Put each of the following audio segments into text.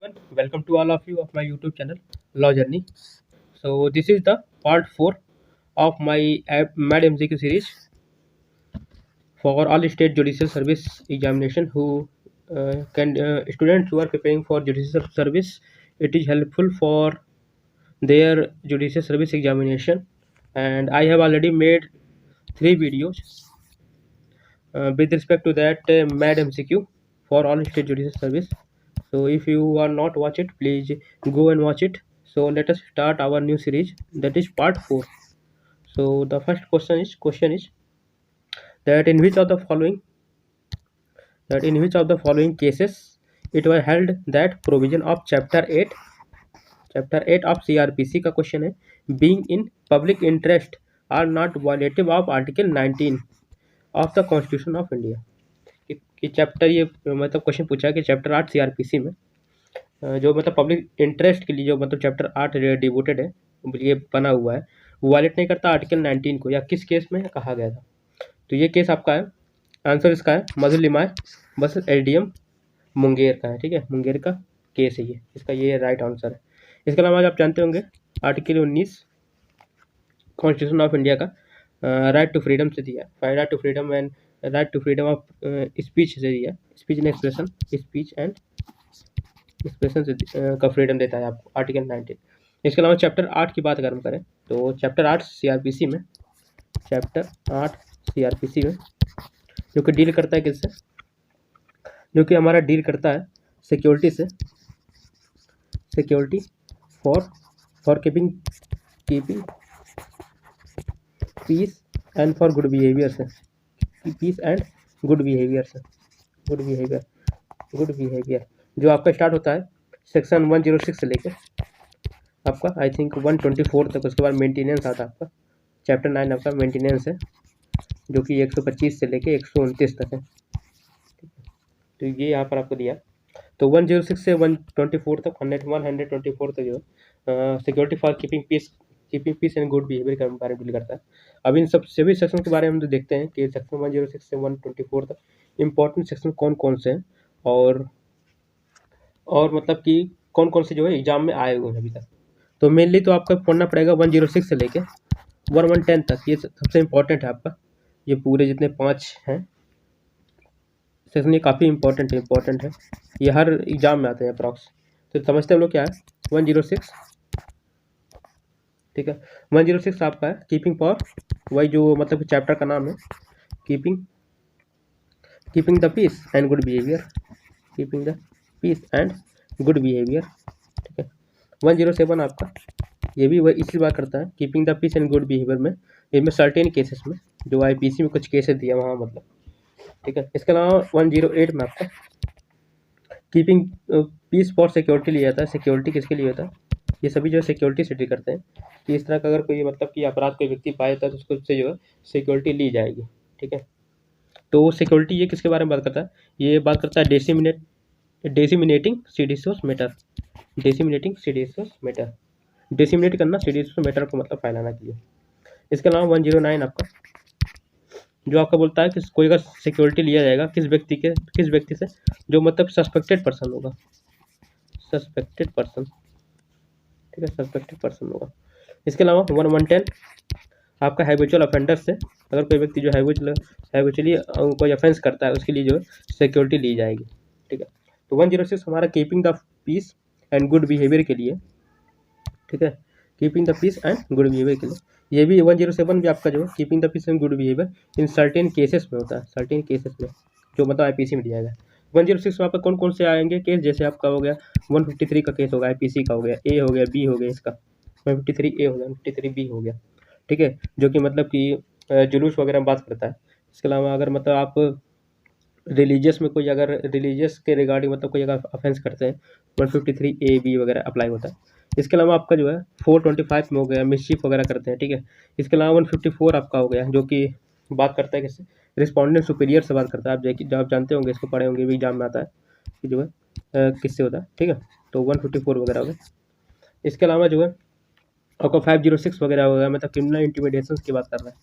Welcome to all of you of my YouTube channel Law Journey. So this is the part 4 of my Mad MCQ series for all state judicial service examination who can students who are preparing for judicial service. It is helpful for their judicial service examination, and I have already made 3 videos with respect to that Mad MCQ for all state judicial service. So if you are not watch it, please go and watch it. So let us start our new series, that is part 4. So the first question is that in which of the following cases it was held that provision of chapter 8 of CRPC का question है, being in public interest are not violative of article 19 of the constitution of India. कि chapter ये मतलब question पूछा है कि chapter 8 CrPC में जो मतलब पब्लिक इंटरेस्ट के लिए जो मतलब चैप्टर 8 डिवोटेड है, ये बना हुआ है, वो वायलेट नहीं करता आर्टिकल 19 को, या किस केस में कहा गया था। तो ये केस आपका है, आंसर इसका है मधुर लिमाय बस एसडीएम मुंगेर का है। ठीक है, मुंगेर का केस है ये, इसका ये राइट आंसर है। इसके अलावा आप जानते होंगे आर्टिकल 19 कॉन्स्टिट्यूशन ऑफ इंडिया का राइट टू फ्रीडम से दिया है, right to freedom and right to freedom of speech से दिया है, speech and expression, speech and expression से का फ्रीडम देता है आपको आर्टिकल 19। इसके अलावा चैप्टर 8 की बात अगर हम करें तो चैप्टर 8 सीआरपीसी में, चैप्टर 8 सीआरपीसी में जो कि डील करता है किससे, जो कि हमारा डील करता है सिक्योरिटी से, security for keeping peace and for good behaviour से, पीस एंड गुड बिहेवियर से, गुड बिहेवियर जो आपका स्टार्ट होता है सेक्शन 106 से लेकर आपका आई थिंक 124 तक। उसके बाद मेंटेनेंस आता है आपका, चैप्टर 9 आपका मेंटेनेंस है जो कि 125 से लेकर 129 तक है। तो ये यहाँ पर आपको दिया। तो 106 से 124 तक, 124 तक जो security for keeping peace and good behaviour के बारे में डील करता है। अब इन सब सभी सेक्शन के बारे में हम देखते हैं कि सेक्शन 106 से 124 तक इम्पोर्टेंट सेक्शन कौन कौन से हैं और मतलब कि कौन कौन से जो है एग्जाम में आए हुए हैं अभी तक। तो मेनली तो आपका पढ़ना पड़ेगा 106 से लेके 1110 तक, ये सबसे इम्पोर्टेंट है आपका। ये पूरे जितने 5 हैं सेक्शन, ये काफ़ी इंपॉर्टेंट है, ये हर एग्जाम में आते हैं अप्रॉक्स। तो समझते हैं हम लोग क्या है 106। ठीक है, 106 आपका है कीपिंग फॉर, वही जो मतलब चैप्टर का नाम है keeping the peace and good behaviour, keeping the peace and good behaviour. ठीक है, 107 आपका ये भी वही इसी बात करता है keeping the peace and good behaviour में, इनमें सर्टेन केसेस में जो आईपीसी में कुछ केसेस दिया वहाँ मतलब। ठीक है, इसके अलावा 108 में आपका कीपिंग पीस फॉर सिक्योरिटी लिया जाता है। सिक्योरिटी किसके लिए होता है, ये सभी जो है सिक्योरिटी से डील करते हैं कि इस तरह का अगर कोई मतलब कि अपराध कोई व्यक्ति पाया जाता है तो उसको उससे जो है सिक्योरिटी ली जाएगी। ठीक है, तो सिक्योरिटी ये किसके बारे में बात करता है, ये बात करता है डेसिमिनेटिंग सीडिशियस मैटर, डेसिमिनेटिंग सीडिशियस मैटर, डेसिमिनेट करना सीडिशियस मैटर को मतलब फैलाना के लिए। इसके अलावा 109 आपका जो आपका बोलता है कि कोई अगर सिक्योरिटी लिया जाएगा किस व्यक्ति से जो मतलब सस्पेक्टेड पर्सन होगा, सस्पेक्टेड पर्सन। ठीक है, सस्पेक्टेड पर्सन होगा। इसके अलावा 1110 आपका हैबिचुअल ऑफेंडर से, अगर कोई व्यक्ति जो हैबिचुअली कोई ऑफेंस करता है उसके लिए जो है सिक्योरिटी ली जाएगी। ठीक है, तो 106 हमारा keeping the peace and good behaviour के लिए। ठीक है, keeping the peace and good behaviour के लिए। ये भी 107 भी आपका जो है keeping the peace and good behaviour in certain cases में होता है, सर्टेन केसेस में जो मतलब आईपीसी में दिया गया। 106 में आपका कौन कौन से आएंगे केस, जैसे आपका हो गया 153 का केस होगा, आईपीसी का हो गया, ए हो गया, बी हो गया, इसका 153 ए हो गया, 153 बी हो गया। ठीक है, जो कि मतलब कि जुलूस वगैरह में बात करता है। इसके अलावा अगर मतलब आप रिलीजियस में कोई अगर रिलीजियस के रिगार्डिंग मतलब कोई अगर ऑफेंस करते हैं 153 ए बी वगैरह अप्लाई होता है। इसके अलावा आपका जो है 425 में हो गया मिसचीफ वगैरह करते हैं। ठीक है, इसके अलावा 154 आपका हो गया जो कि बात करता है किससे, रिस्पोंडेंट सुपीरियर से बात करता है। आप आप जानते होंगे, इसको पढ़े होंगे भी एग्जाम में आता है कि जो है किससे होता है। ठीक है, तो 154 वगैरह हो गया। इसके अलावा जो है आपका 506 वगैरह हो गया, मतलब क्रिमिनल इंटिमिडेशन की बात कर रहा है।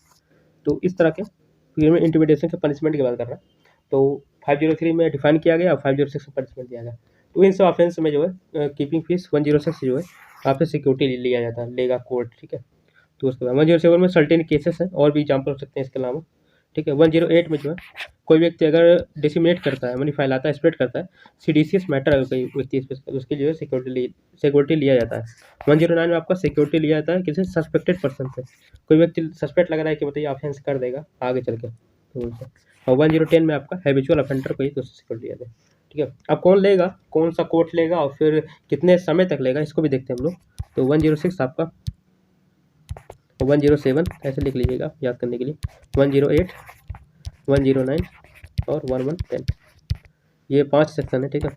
तो इस तरह के क्रिमिनल इंटिमिडेशन के पनिशमेंट की बात कर रहा है। तो 503 में डिफाइन किया गया और 506 में पनिशमेंट दिया गया। तो इन सब ऑफेंस में जो है कीपिंग फीस 106 जो है आपसे सिक्योरिटी लिया जाता है, लेगा कोर्ट, ठीक है। तो उसके बाद 107 में सर्टेन केसेस हैं, और भी एग्जाम्पल हो सकते हैं इसके अलावा, ठीक है। 108 में जो है कोई व्यक्ति अगर डिसिमिनेट करता है, यानी फैलाता है, स्प्रेड करता है सीडीसीएस मैटर, अगर कोई व्यक्ति इस पे, उसके जो है सिक्योरिटी लिया जाता है। 109 में आपका सिक्योरिटी लिया जाता है किसी सस्पेक्टेड पर्सन से, कोई व्यक्ति सस्पेक्ट लग रहा है कि मतलब ये ऑफेंस कर देगा आगे चल के, तो उनसे। और 1010 में आपका हैबिचुअल ऑफेंडर को ही तो सिक्योरिटी लिया जाता है, ठीक है। अब कौन लेगा, कौन सा कोर्ट लेगा और फिर कितने समय तक लेगा, इसको भी देखते हैं हम लोग। तो 106 आपका, 107 ऐसे लिख लीजिएगा याद करने के लिए, 108, 109 और 1110, ये 5 सेक्शन है, ठीक है।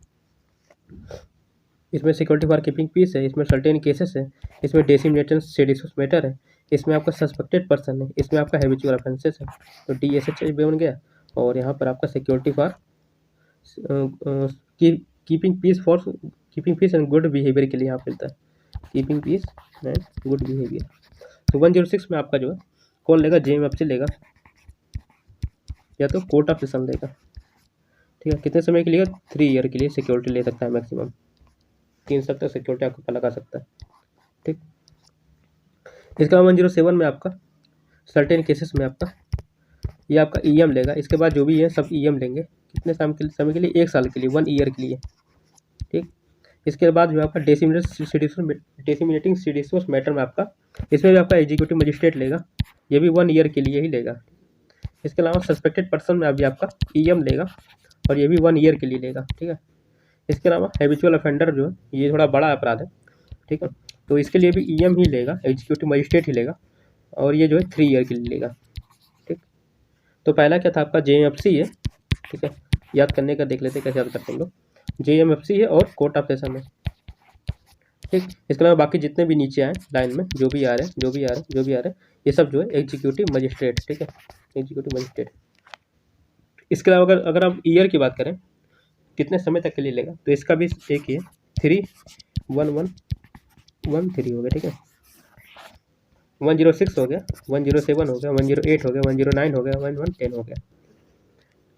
इसमें सिक्योरिटी फॉर कीपिंग पीस है, इसमें सर्टेन केसेस है, इसमें डेसिमिनेशन सेडिशियस मैटर है, इसमें आपका सस्पेक्टेड पर्सन है, इसमें आपका हैबिचुअल ऑफेंसेस है, तो DSH बन गया। और यहाँ पर आपका security for keeping peace and good behaviour के लिए यहाँ मिलता है, keeping peace and good behaviour. तो 106 में आपका जो है कौन लेगा, JMFC लेगा या तो कोर्ट ऑफ सेशन लेगा, ठीक है। कितने समय के लिए, 3 ईयर के लिए सिक्योरिटी ले सकता है मैक्सिमम, 3 साल तक सिक्योरिटी आपको लगा सकता है, ठीक। इसके बाद 107 में आपका सर्टेन केसेस में आपका ये आपका EM लेगा, इसके बाद जो भी है सब EM लेंगे, कितने समय के लिए, 1 साल के लिए, 1 ईयर के लिए, ठीक। इसके बाद जो आपका डेसिमिनेटिंग सीडिशियस मैटर में आपका, इसमें भी आपका एग्जीक्यूटिव मजिस्ट्रेट लेगा, ये भी 1 ईयर के लिए ही लेगा। इसके अलावा सस्पेक्टेड पर्सन में अभी आपका EM लेगा, और ये भी 1 ईयर के लिए लेगा, ठीक है। इसके अलावा हैबिचुअल ऑफेंडर जो है ये थोड़ा बड़ा अपराध है, ठीक है, तो इसके लिए भी EM ही लेगा, एग्जीक्यूटिव मजिस्ट्रेट ही लेगा, और ये जो है 3 ईयर के लिए लेगा, ठीक। तो पहला क्या था आपका, JMFC है, ठीक है, याद करने का देख लेते कैसे याद करते हैं हम लोग। JMFC है और कोर्ट ऑफ सेशन है, ठीक। इसके अलावा बाकी जितने भी नीचे आए लाइन में, जो भी आ रहे हैं, ये सब जो है एग्जीक्यूटिव मजिस्ट्रेट, ठीक है, एग्जीक्यूटिव मजिस्ट्रेट। इसके अलावा अगर आप ईयर की बात करें, कितने समय तक के लिए लेगा, तो इसका भी एक ही है, 31113 हो गया, ठीक है। 106 हो गया, 107 हो गया, 108 हो गया, 109 हो गया, 1110 हो गया।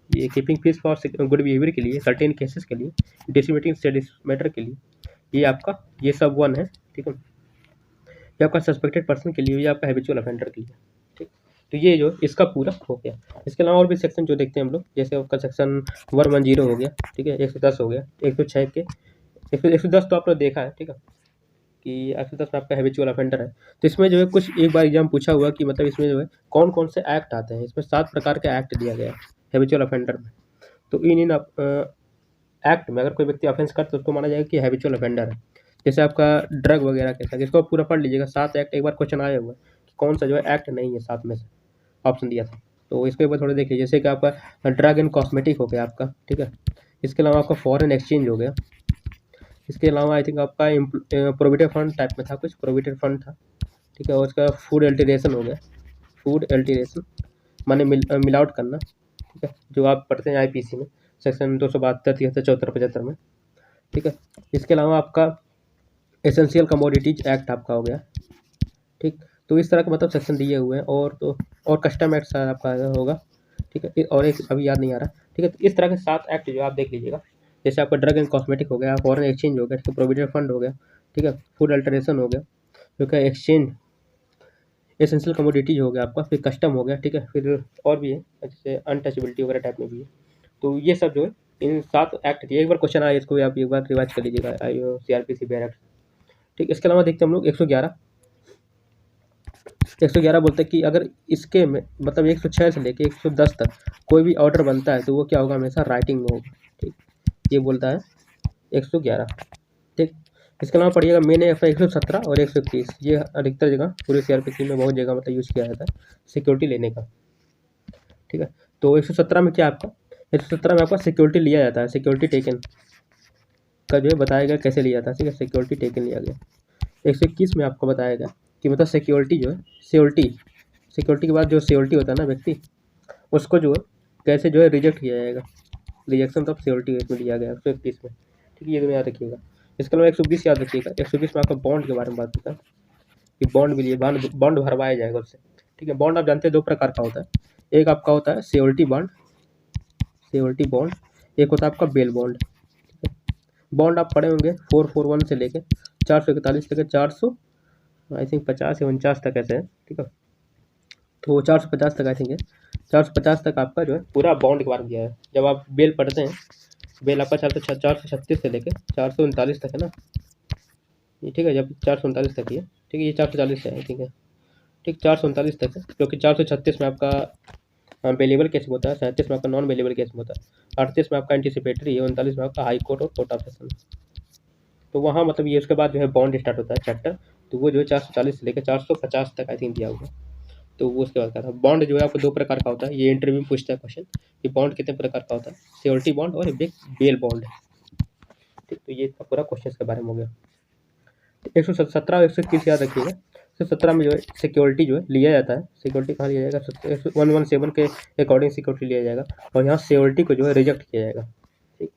ये keeping fees for good behaviour के लिए, सर्टेन केसेस के लिए, डेसिमेटिंग स्टडीज मैटर के लिए, ये आपका ये सब 1 है, ठीक है। ये आपका सस्पेक्टेड पर्सन के लिए, ये आपका हैबिचुअल ऑफेंडर के लिए, ठीक। तो ये जो इसका पूरा हो गया। इसके अलावा और भी सेक्शन जो देखते हैं हम लोग, जैसे आपका सेक्शन 110 हो गया, ठीक है, 110 हो गया, 106 के 110 तो आपने देखा है, ठीक है, कि 110 में आपका हैबिचुअल ऑफेंडर है। तो इसमें जो है कुछ एक बार एग्जाम पूछा हुआ कि मतलब इसमें जो है कौन कौन से एक्ट आते हैं, इसमें 7 प्रकार के एक्ट दिया गया है हैबिचुअल ऑफेंडर में। तो इन एक्ट में अगर कोई व्यक्ति ऑफेंस करता है तो उसको माना जाएगा कि हैबिचुअल ऑफेंडर है। जैसे आपका ड्रग वगैरह के साथ, इसको पूरा पढ़ लीजिएगा, 7 एक्ट एक बार क्वेश्चन आया हुआ है कि कौन सा जो है एक्ट नहीं है 7 में से, ऑप्शन दिया था, तो इसके ऊपर थोड़ा देखिए। जैसे कि आपका ड्रग एंड कॉस्मेटिक हो गया आपका, ठीक है। इसके अलावा आपका फॉरेन एक्सचेंज हो गया। इसके अलावा आई थिंक आपका प्रोविडेंट फंड टाइप में था, कुछ प्रोविडेंट फंड था, ठीक है। और इसका फूड एल्टरेशन हो गया, फूड एल्टरेशन माने मिलावट करना, ठीक है, जो आप पढ़ते हैं IPC में सेक्शन 272, 73, 74, 75 में, ठीक है। इसके अलावा आपका एसेंशियल कमोडिटीज एक्ट आपका हो गया, ठीक। तो इस तरह के मतलब सेक्शन दिए हुए हैं, और तो और कस्टम एक्ट शायद आपका होगा, ठीक है, और एक अभी याद नहीं आ रहा, ठीक है। तो इस तरह के 7 एक्ट जो आप देख लीजिएगा। जैसे आपका ड्रग एंड कॉस्मेटिक हो गया, फॉरेन एक्सचेंज हो गया, ठीक है, प्रोविडेंट फंड हो गया, ठीक है, फूड अल्टरेशन हो गया, जो क्या एक्सचेंज, एसेंशियल कमोडिटीज हो गया आपका, फिर कस्टम हो गया, ठीक है, फिर और भी है जैसे अनटचेबिलिटी वगैरह टाइप में भी है। तो ये सब जो है इन 7 एक्ट दिए, एक बार क्वेश्चन आया, इसको भी आप एक बार रिवाइज कर लीजिएगा CRPC एक्ट, ठीक। इसके अलावा देखते हैं हम लोग 111 बोलते हैं कि अगर इसके में मतलब 106 से लेके 110 तक कोई भी ऑर्डर बनता है तो वो क्या होगा, हमेशा राइटिंग में होगा, ठीक। ये बोलता है 111, ठीक। इसके अलावा पढ़िएगा मैंने 117 और 121, ये अधिकतर जगह पूरे CRPC में बहुत जगह मतलब यूज़ किया जाता है सिक्योरिटी लेने का, ठीक है। तो 117 में क्या आपका, 117 में आपका सिक्योरिटी लिया जाता है, सिक्योरिटी टेकन का जो है बताया गया कैसे लिया जाता है, ठीक है, सिक्योरिटी टेकन लिया गया। 121 में आपको बताया गया कि मतलब सिक्योरिटी जो है, सिक्योरिटी के बाद जो सिक्योरिटी होता है ना व्यक्ति, उसको जो है कैसे जो है रिजेक्ट किया जाएगा, रिजेक्शन ऑफ सिक्योरिटी इसमें दिया गया 121 में, ठीक है, ये तो याद रखिएगा। इसके अलावा 120 याद रखिएगा, 120 में आपका बॉन्ड के बारे में बात होता है कि बॉन्ड भी लिए बॉन्ड भरवाया जाएगा उससे, ठीक है। बॉन्ड आप जानते हैं 2 प्रकार का होता है, एक आपका होता है श्योरिटी बॉन्ड, एक होता है आपका बेल बॉन्ड, ठीक है। बॉन्ड आप पढ़े होंगे 441 से लेके 441 तक, 400 आई थिंक 50 या 49 तक ऐसे है, ठीक है। तो 450 तक आई थिंक है, 450 तक आपका जो है पूरा बॉन्ड के बारे में दिया है। जब आप बेल पढ़ते हैं, बेल आपका 436 से लेके 439 तक है ना, ये ठीक है। जब 439 तक ही है, ठीक है, ये 440 है, ठीक है, ठीक, 439 तक है, क्योंकि 436 में आपका बेलेबल केस में होता है, 37 में आपका नॉन बेलेबल केस में होता है, 38 में आपका एंटीसिपेटरी है, 39 में आपका हाई कोर्ट और कोर्ट ऑफ सेशन। तो वहाँ मतलब ये उसके बाद जो है बॉन्ड स्टार्ट होता है चैप्टर, तो वो जो है 440 से लेकर 450 तक आई थिंक दिया हुआ है। तो वो उसके बाद का था। बॉन्ड जो है आपको दो प्रकार का होता है, ये इंटरव्यू में पूछता है क्वेश्चन कि बॉन्ड कितने प्रकार का होता है, सिक्योरिटी बॉन्ड और एक बेल बॉन्ड है, ठीक। तो ये पूरा क्वेश्चन के बारे में हो गया। 117 और 121 याद रखिएगा। 117 में जो है सिक्योरिटी जो है लिया जाता है, सिक्योरिटी कहाँ लिया जाएगा, 117 के अकॉर्डिंग सिक्योरिटी लिया जाएगा, और यहाँ सिक्योरिटी को जो है रिजेक्ट किया जाएगा, ठीक।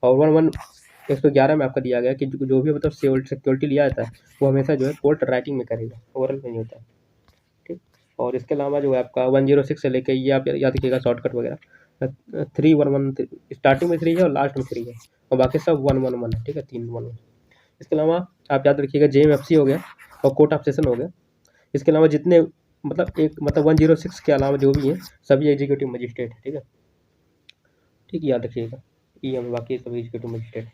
और 111 में आपका दिया गया कि जो भी मतलब सिक्योरिटी लिया जाता है वो हमेशा जो है कोर्ट राइटिंग में करेगा, ओरल में नहीं होता है, ठीक। और इसके अलावा जो है आपका 106 से लेके ये आप याद रखिएगा शॉर्टकट वगैरह, 311 स्टार्टिंग में 3 है और लास्ट में 3 है, और बाकी सब 111 है, ठीक है, 311। इसके अलावा आप याद रखिएगा JMFC हो गया और कोर्ट ऑफ सेशन हो गया। इसके अलावा जितने मतलब 106 के अलावा जो भी हैं सभी एग्जीक्यूटिव मजिस्ट्रेट है, ठीक है, ठीक, याद रखिएगा, बाकी सभी एग्जीक्यूटिव मजिस्ट्रेट।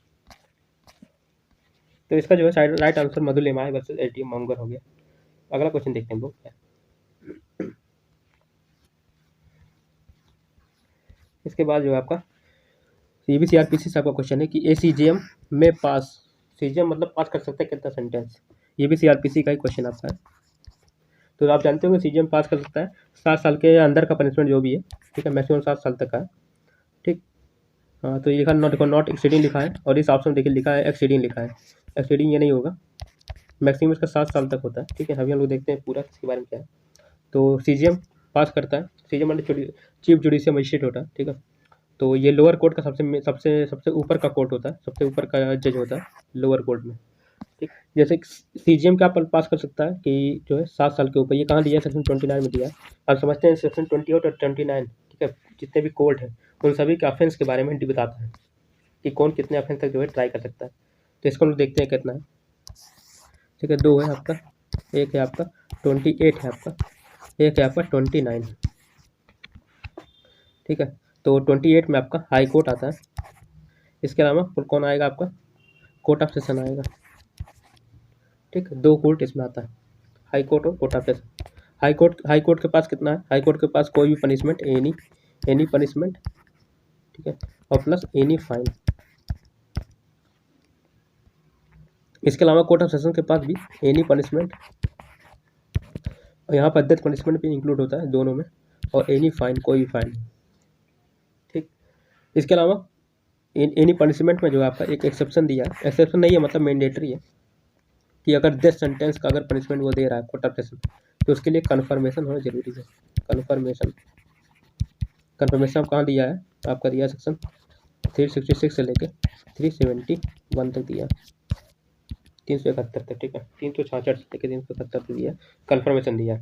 तो इसका जो है राइट आंसर मधुल एमाय वर्सेस LTM मंगर हो गया। अगला क्वेश्चन देखते हैं लोग। इसके बाद जो है आपका ये भी CRPC से आपका क्वेश्चन है कि ACGM में पास, CGM मतलब पास कर सकता है कितना सेंटेंस, ये भी CRPC का ही क्वेश्चन आपका है। तो आप जानते होंगे CGM पास कर सकता है 7 साल के अंदर का पनिशमेंट जो भी है, ठीक है, मैक्सिमम 7 साल तक का है, ठीक। हाँ, तो ये लिखा नॉट एक्सीडिंग लिखा है, और इस ऑप्शन देखिए लिखा है एक्सीडिंग लिखा है, एक्सीडिंग ये नहीं होगा, मैक्सिमम इसका 7 साल तक होता है, ठीक है। अभी हम लोग देखते हैं पूरा इसके बारे में क्या है। तो CGM पास करता है, CGM मतलब चीफ जुडिशियल मजिस्ट्रेट होता है, ठीक है। तो ये लोअर कोर्ट का सबसे सबसे सबसे ऊपर का कोर्ट होता है, सबसे ऊपर का जज होता है लोअर कोर्ट में, ठीक। जैसे CGM क्या पास कर सकता है कि जो है 7 साल के ऊपर, ये कहाँ दिया है, सेक्शन 29 में दिया है। आप समझते हैं सेक्शन 28 और 29, ठीक है, जितने भी कोर्ट है उन सभी के ऑफेंस के बारे में बताता है कि कौन कितने ऑफेंस तक जो है ट्राई कर सकता है। तो इसको हम लोग देखते हैं कितना है, ठीक है, 2 है आपका, एक है आपका 28 है आपका, एक है आपका 29, ठीक है। तो 28 में आपका हाई कोर्ट आता है। इसके अलावा कौन आएगा आपका, कोर्ट ऑफ सेशन आएगा, ठीक है, 2 कोर्ट इसमें आता है, हाई कोर्ट और court of session. High court के पास कितना है, हाई कोर्ट के पास कोई भी पनिशमेंट, एनी पनिशमेंट, ठीक है, और प्लस एनी फाइन। इसके अलावा कोर्ट ऑफ सेशन के पास भी एनी पनिशमेंट, और यहाँ पर डेथ पनिशमेंट भी इंक्लूड होता है दोनों में, और एनी फाइन, कोई भी फाइन, ठीक। इसके अलावा एनी पनिशमेंट में जो आपका एक एक्सेप्शन दिया है, एक्सेप्शन नहीं है मतलब मैंडेटरी है कि अगर डेथ सेंटेंस का अगर पनिशमेंट वो दे रहा है कोर्ट ऑफ सेशन, तो उसके लिए कन्फर्मेशन होना जरूरी है। कन्फर्मेशन कहाँ दिया है, आपका दिया सेक्शन 366 से लेके 371 तक दिया, 371 तक, ठीक है, 366 से लेके 371 तक दिया, कन्फर्मेशन दिया।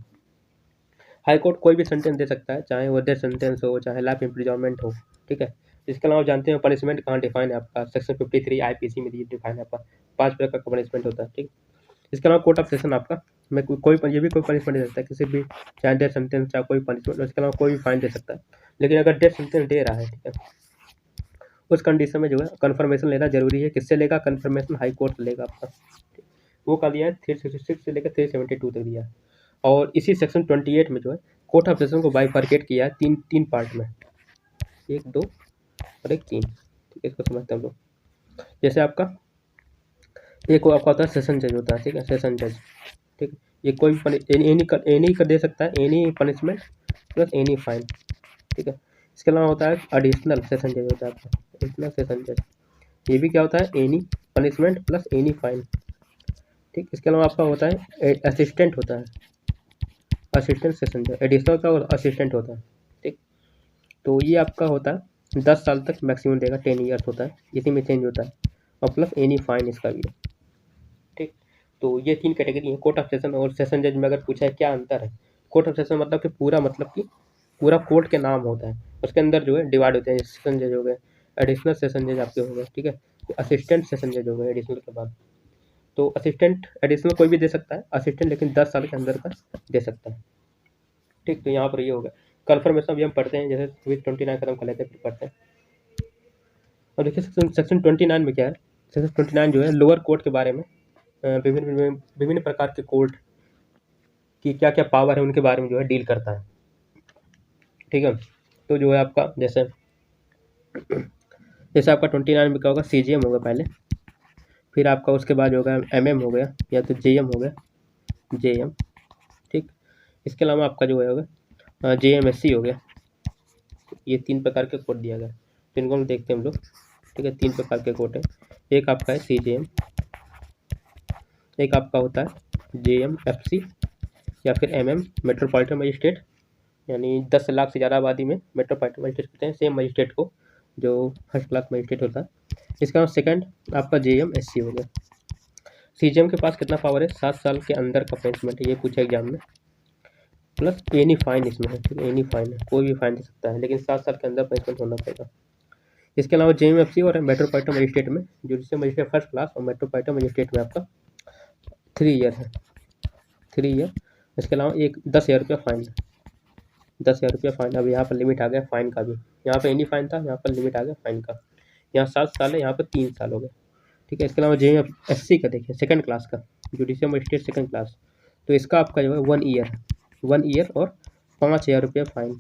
हाई कोर्ट कोई भी सेंटेंस दे सकता है, चाहे वो डेथ सेंटेंस हो, चाहे लाइफ इम्प्रिजनमेंट हो, ठीक है। इसके अलावा जानते हैं पनिशमेंट कहाँ डिफाइन है आपका, सेक्शन 53 IPC में डिफाइन है आपका, 5 प्रकार का पनिशमेंट होता है, ठीक। इसके अलावा कोर्ट ऑफ सेशन आपका में ये भी कोई पनिशमेंट दे सकता है, किसी भी, चाहे डेथ सेंटेंस, चाहे कोई पनिशमेंट, इसके अलावा कोई भी फाइन दे सकता है। लेकिन अगर डेथ सेंटेंस दे रहा है, ठीक है, उस कंडीशन में जो है कन्फर्मेशन लेना जरूरी है। किससे लेगा कन्फर्मेशन, हाई कोर्ट से लेगा आपका, वो का दिया है 366 से लेकर 372 तक दिया है। और इसी सेक्शन 28 में जो है कोर्ट ऑफ सेशन को बाइफरकेट किया है तीन पार्ट में, 1, 2 और 1, 3, ठीक है। इसको समझते हैं हम लोग। जैसे आपका एक आपका होता है सेशन जज होता है, ठीक है, सेशन जज, ठीक है, ये कोई एनी कर दे सकता है, any punishment plus any fine, ठीक है। इसके अलावा होता है एडिशनल सेशन जज होता है आपका, एडिशनल सेशन जज, ये भी क्या होता है, any punishment plus any fine, ठीक। इसके अलावा आपका होता है असिस्टेंट होता है, असिस्टेंट सेशन जज, एडिशनल का और असिस्टेंट होता है, ठीक। तो ये आपका होता है 10 साल तक मैक्सिमम देगा, 10 ईयर्स होता है, इसी में चेंज होता है, और प्लस एनी फाइन इसका भी है, ठीक। तो ये 3 कैटेगरी है कोर्ट ऑफ सेशन और सेशन जज में। अगर पूछा है क्या अंतर है, कोर्ट ऑफ सेशन मतलब कि पूरा कोर्ट के नाम होता है, उसके अंदर जो है डिवाइड होते हैं, सेशन जज हो गए, एडिशनल सेशन जज आपके हो गए, ठीक है। असिस्टेंट सेशन जज हो गए एडिशनल के बाद। तो असिस्टेंट एडिशनल कोई भी दे सकता है, असिस्टेंट लेकिन 10 साल के अंदर का दे सकता है, ठीक। तो यहाँ पर ये हो गया कन्फर्मेशन। अभी हम पढ़ते हैं, जैसे विथ 29 खत्म कर लेते हैं, फिर पढ़ते हैं। और देखिए सेक्शन 29 में क्या है। सेक्शन 29 जो है लोअर कोर्ट के बारे में, विभिन्न विभिन्न प्रकार के कोर्ट की क्या क्या पावर है उनके बारे में जो है डील करता है, ठीक है। तो जो है आपका जैसे आपका 29 में क्या होगा, CJM होगा पहले, फिर आपका उसके बाद होगा MM हो गया, या तो JM हो गया, JM, ठीक। इसके अलावा आपका जो है होगा JMSC हो गया। ये 3 प्रकार के कोड दिया गया, तो इनको हम देखते हैं हम लोग, ठीक है। 3 प्रकार के कोड है। एक आपका है CJM, एक आपका होता है JMFC, या फिर MM मेट्रोपॉलिटन मजिस्ट्रेट, यानी 10 लाख से ज़्यादा आबादी में मेट्रोपॉलिटन मजिस्ट्रेट कहते हैं सेम मजिस्ट्रेट को, जो फर्स्ट क्लास मजिस्ट्रेट होता है। इसका नाम सेकंड आपका JMSC हो गया। CJM के पास कितना पावर है, 7 साल के अंदर का पनिशमेंट है, ये पूछा एग्जाम में, प्लस एनी फाइन इसमें है, ठीक है। एनी फाइन है, कोई भी फाइन दे सकता है, लेकिन 7 साल के अंदर पनिशमेंट होना पड़ेगा। इसके अलावा JMFC और मेट्रोपॉलिटन मजिस्ट्रेट में, जुडिशियल मजिस्ट्रेट फर्स्ट क्लास और मेट्रोपॉलिटन मजिस्ट्रेट में आपका 3 ईयर है, 3 ईयर। इसके अलावा 10,000 रुपया फाइन है, 10,000 रुपया फाइन। अब यहाँ पर लिमिट आ गया फाइन का भी, यहाँ पर एनी फाइन था, यहाँ पर लिमिट आ गया फाइन का। यहाँ 7 साल है, यहाँ पर 3 साल हो गए, ठीक है। इसके अलावा JMFC का देखिए सेकंड क्लास का, जुडिशियल मजिस्ट्रेट सेकंड क्लास, तो इसका आपका जो है 1 ईयर और 5,000 रुपया फाइन,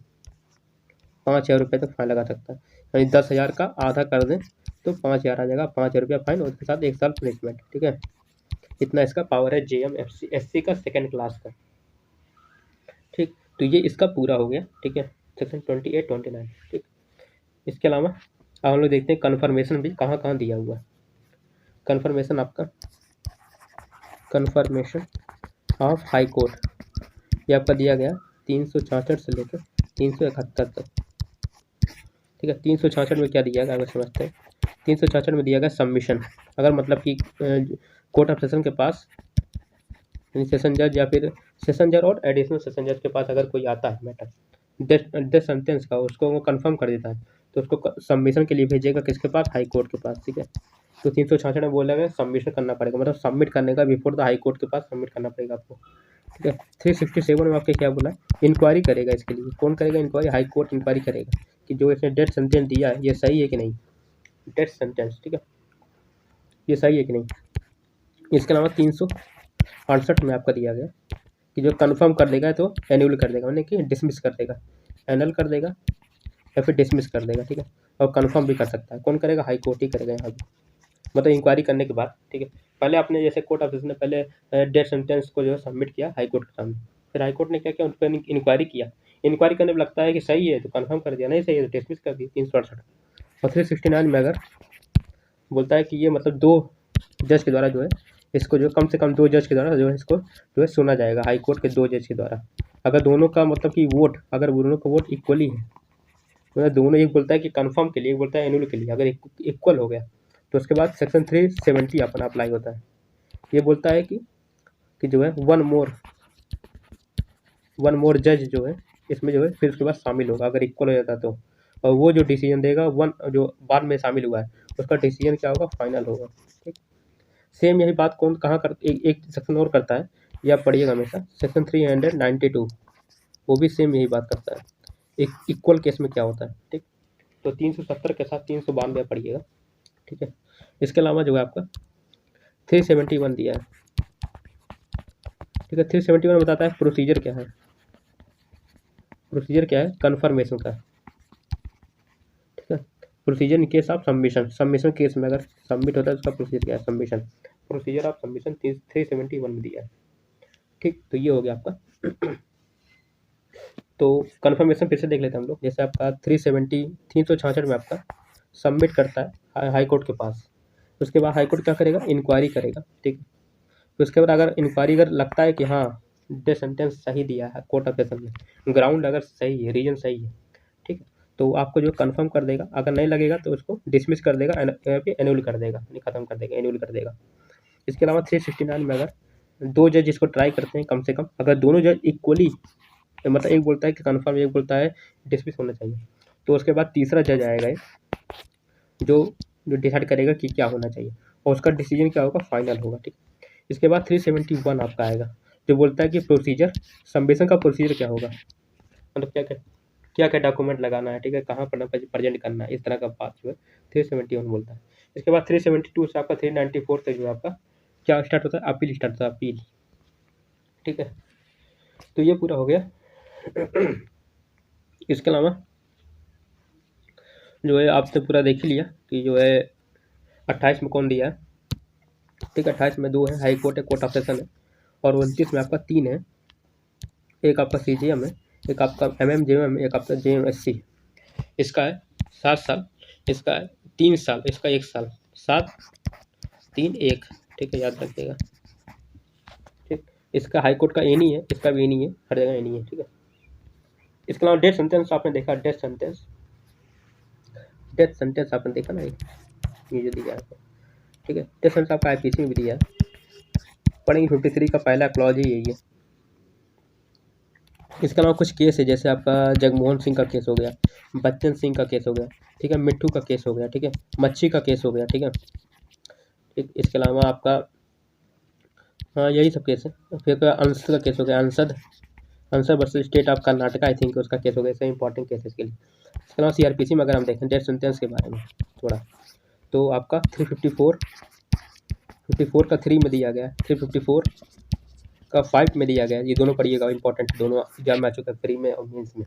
5,000 रुपये तक फाइन लगा सकता है। यानी 10,000 का आधा कर दें तो 5,000 आ जाएगा, 5,000 रुपया फाइन और उसके साथ 1 साल पनिशमेंट, ठीक है। इतना इसका पावर है JMFC का सेकंड क्लास का, ठीक। तो ये इसका पूरा हो गया, ठीक है, सेक्शन 28, 29, ठीक। इसके अलावा अब हम लोग देखते हैं कन्फर्मेशन भी कहाँ कहाँ दिया हुआ है। कन्फर्मेशन आपका, कन्फर्मेशन ऑफ हाई कोर्ट, ये आपका दिया गया 366 से लेकर 371 तक, ठीक है। 366 में क्या दिया गया अगर समझते हैं। 366 में दिया गया सबमिशन, अगर मतलब कि कोर्ट ऑफ सेशन के पास, यानी सेशन जज या फिर सेशन जज और एडिशनल सेशन जज के पास अगर कोई आता है मैटर डेथ सेंटेंस का, उसको वो कंफर्म कर देता है, तो उसको सबमिशन के लिए भेजेगा किसके पास, हाई कोर्ट के पास, ठीक है। तो 366 में बोला गया सबमिशन करना पड़ेगा, मतलब सबमिट करने का बिफोर द हाई कोर्ट के पास सबमिट करना पड़ेगा आपको, ठीक है। 367 में आपके क्या बोला, इंक्वायरी करेगा, इसके लिए कौन करेगा इंक्वायरी, हाई कोर्ट इंक्वायरी करेगा कि जो इसने डेथ सेंटेंस दिया है ये सही है कि नहीं, डेथ सेंटेंस, ठीक है, ये सही है कि नहीं। इसके अलावा 368 में आपका दिया गया कि जो कंफर्म कर देगा तो एन्यूल कर देगा, यानी कि डिसमिस कर देगा, एनल कर देगा या फिर डिसमिस कर देगा, ठीक है। और कंफर्म भी कर सकता है, कौन करेगा, हाई कोर्ट ही करेगा यहाँ भी, मतलब इंक्वायरी करने के बाद, ठीक है। पहले आपने जैसे कोर्ट ऑफ सेशन ने पहले डेथ सेंटेंस को जो है सबमिट किया हाई कोर्ट के सामने, फिर हाई कोर्ट ने क्या किया, उन पर इंक्वायरी किया, इंक्वायरी करने में लगता है कि सही है तो कंफर्म कर दिया, नहीं सही है तो डिसमिस कर दिया, 368। और 369 में अगर बोलता है कि ये मतलब 2 जज के द्वारा जो है इसको जो कम से कम 2 जज के द्वारा जो है इसको जो है सुना जाएगा, हाई कोर्ट के 2 जज के द्वारा। अगर दोनों का मतलब कि वोट, अगर दोनों का वोट इक्वली है, मतलब दोनों, एक बोलता है कि कंफर्म के लिए, एक बोलता है एनुअल के लिए, अगर इक्वल हो गया तो उसके बाद सेक्शन 370 अपना अप्लाई होता है। ये बोलता है कि जो है वन मोर जज जो है इसमें जो है फिर उसके बाद शामिल होगा, अगर इक्वल हो जाता तो, और वो जो डिसीजन देगा वन जो बाद में शामिल हुआ है उसका डिसीजन क्या होगा, फाइनल होगा, ठीक। सेम यही बात कौन कहाँ कर, एक सेक्शन और करता है, ये आप पढ़िएगा हमेशा, सेक्शन 392, वो भी सेम यही बात करता है, एक इक्वल केस में क्या होता है, ठीक। तो 370 के साथ 392 पढ़िएगा, ठीक है। इसके अलावा जो है आपका 371 दिया है, ठीक है। 371 बताता है प्रोसीजर क्या है, प्रोसीजर क्या है कन्फर्मेशन का, ठीक है। Procedure in case of submission case में अगर सबमिट होता है उसका प्रोसीजर क्या है, सबमिशन, प्रोसीजर ऑफ सबमिशन 371 में दिया है, ठीक। तो ये हो गया आपका। तो कन्फर्मेशन फिर से देख लेते हैं हम लोग, जैसे आपका 366 में आपका सबमिट करता है हाई कोर्ट के पास, उसके बाद हाई कोर्ट क्या करेगा, इंक्वायरी करेगा, ठीक। तो उसके बाद अगर इंक्वायरी अगर लगता है कि हाँ डेथ सेंटेंस सही दिया है कोर्ट ऑफ सेशन में, ग्राउंड अगर सही है, रीजन सही है, ठीक है, तो आपको जो कंफर्म कर देगा, अगर नहीं लगेगा तो उसको डिसमिस कर देगा, एनुअल कर देगा, नहीं खत्म कर देगा, एनुअल कर देगा। इसके अलावा 369 में अगर 2 जज इसको ट्राई करते हैं कम से कम, अगर दोनों जज इक्वली, मतलब एक बोलता है कि कन्फर्म, एक बोलता है डिसमिस होना चाहिए, तो उसके बाद तीसरा जज आएगा, जो जो डिसाइड करेगा कि क्या होना चाहिए, और उसका डिसीजन क्या होगा, फाइनल होगा। ठीक, इसके बाद 371 आपका आएगा, जो बोलता है कि प्रोसीजर, सम्मेशन का प्रोसीजर क्या होगा, मतलब क्या क्या क्या क्या डॉक्यूमेंट लगाना है, ठीक है, कहाँ पर प्रेजेंट करना है, इस तरह का बात जो है 371 बोलता है। इसके बाद 372 से आपका 394 से जो है आपका क्या स्टार्ट होता है, अपील स्टार्ट होता है, अपील। ठीक है, तो ये पूरा हो गया। इसके अलावा जो है आपने पूरा देख ही लिया कि जो है 28 में कौन दिया है। ठीक है, 28 में 2 है, हाई कोर्ट है, कोर्ट ऑफ सेशन है, और 29 में आपका 3 है, एक आपका CJM है, एक आपका MMJM, एक आपका JMSC। इसका है 7 साल, इसका है 3 साल, इसका 1 साल, 7 3 1। ठीक है, याद रखिएगा। ठीक, इसका हाई कोर्ट का ए नहीं है, इसका भी ए नहीं है, हर जगह ए नहीं है। ठीक है, इसके अलावा डेथ सेंटेंस आपने देखा, डेथ सेंटेंस आपने देखा ना, ये जो दिया है। ठीक है, डेथ सेंटेंस आपका IPC में भी दिया है, पढ़ेंगे। 53 का पहला क्लॉज ही यही है। इसके अलावा कुछ केस है, जैसे आपका जगमोहन सिंह का केस हो गया, बच्चन सिंह का केस हो गया, ठीक है, मिट्ठू का केस हो गया, ठीक है, मच्छी का केस हो गया। ठीक है, ठीक, इसके अलावा आपका हाँ यही सब केस है। फिर अंशद का केस हो गया, Ansar versus state of Karnataka, I think उसका केस हो गया, इससे इंपॉर्टेंट केस है इसके लिए। इसके अलावा CRPC में अगर हम देखें डेथ सेंटेंस के बारे में थोड़ा, तो आपका 354 का 3 में दिया गया है, 354 का 5 में दिया गया है। ये दोनों पढ़िएगा, इंपॉर्टेंट, दोनों एग्जाम में आ चुका है, प्री में और मेंस में।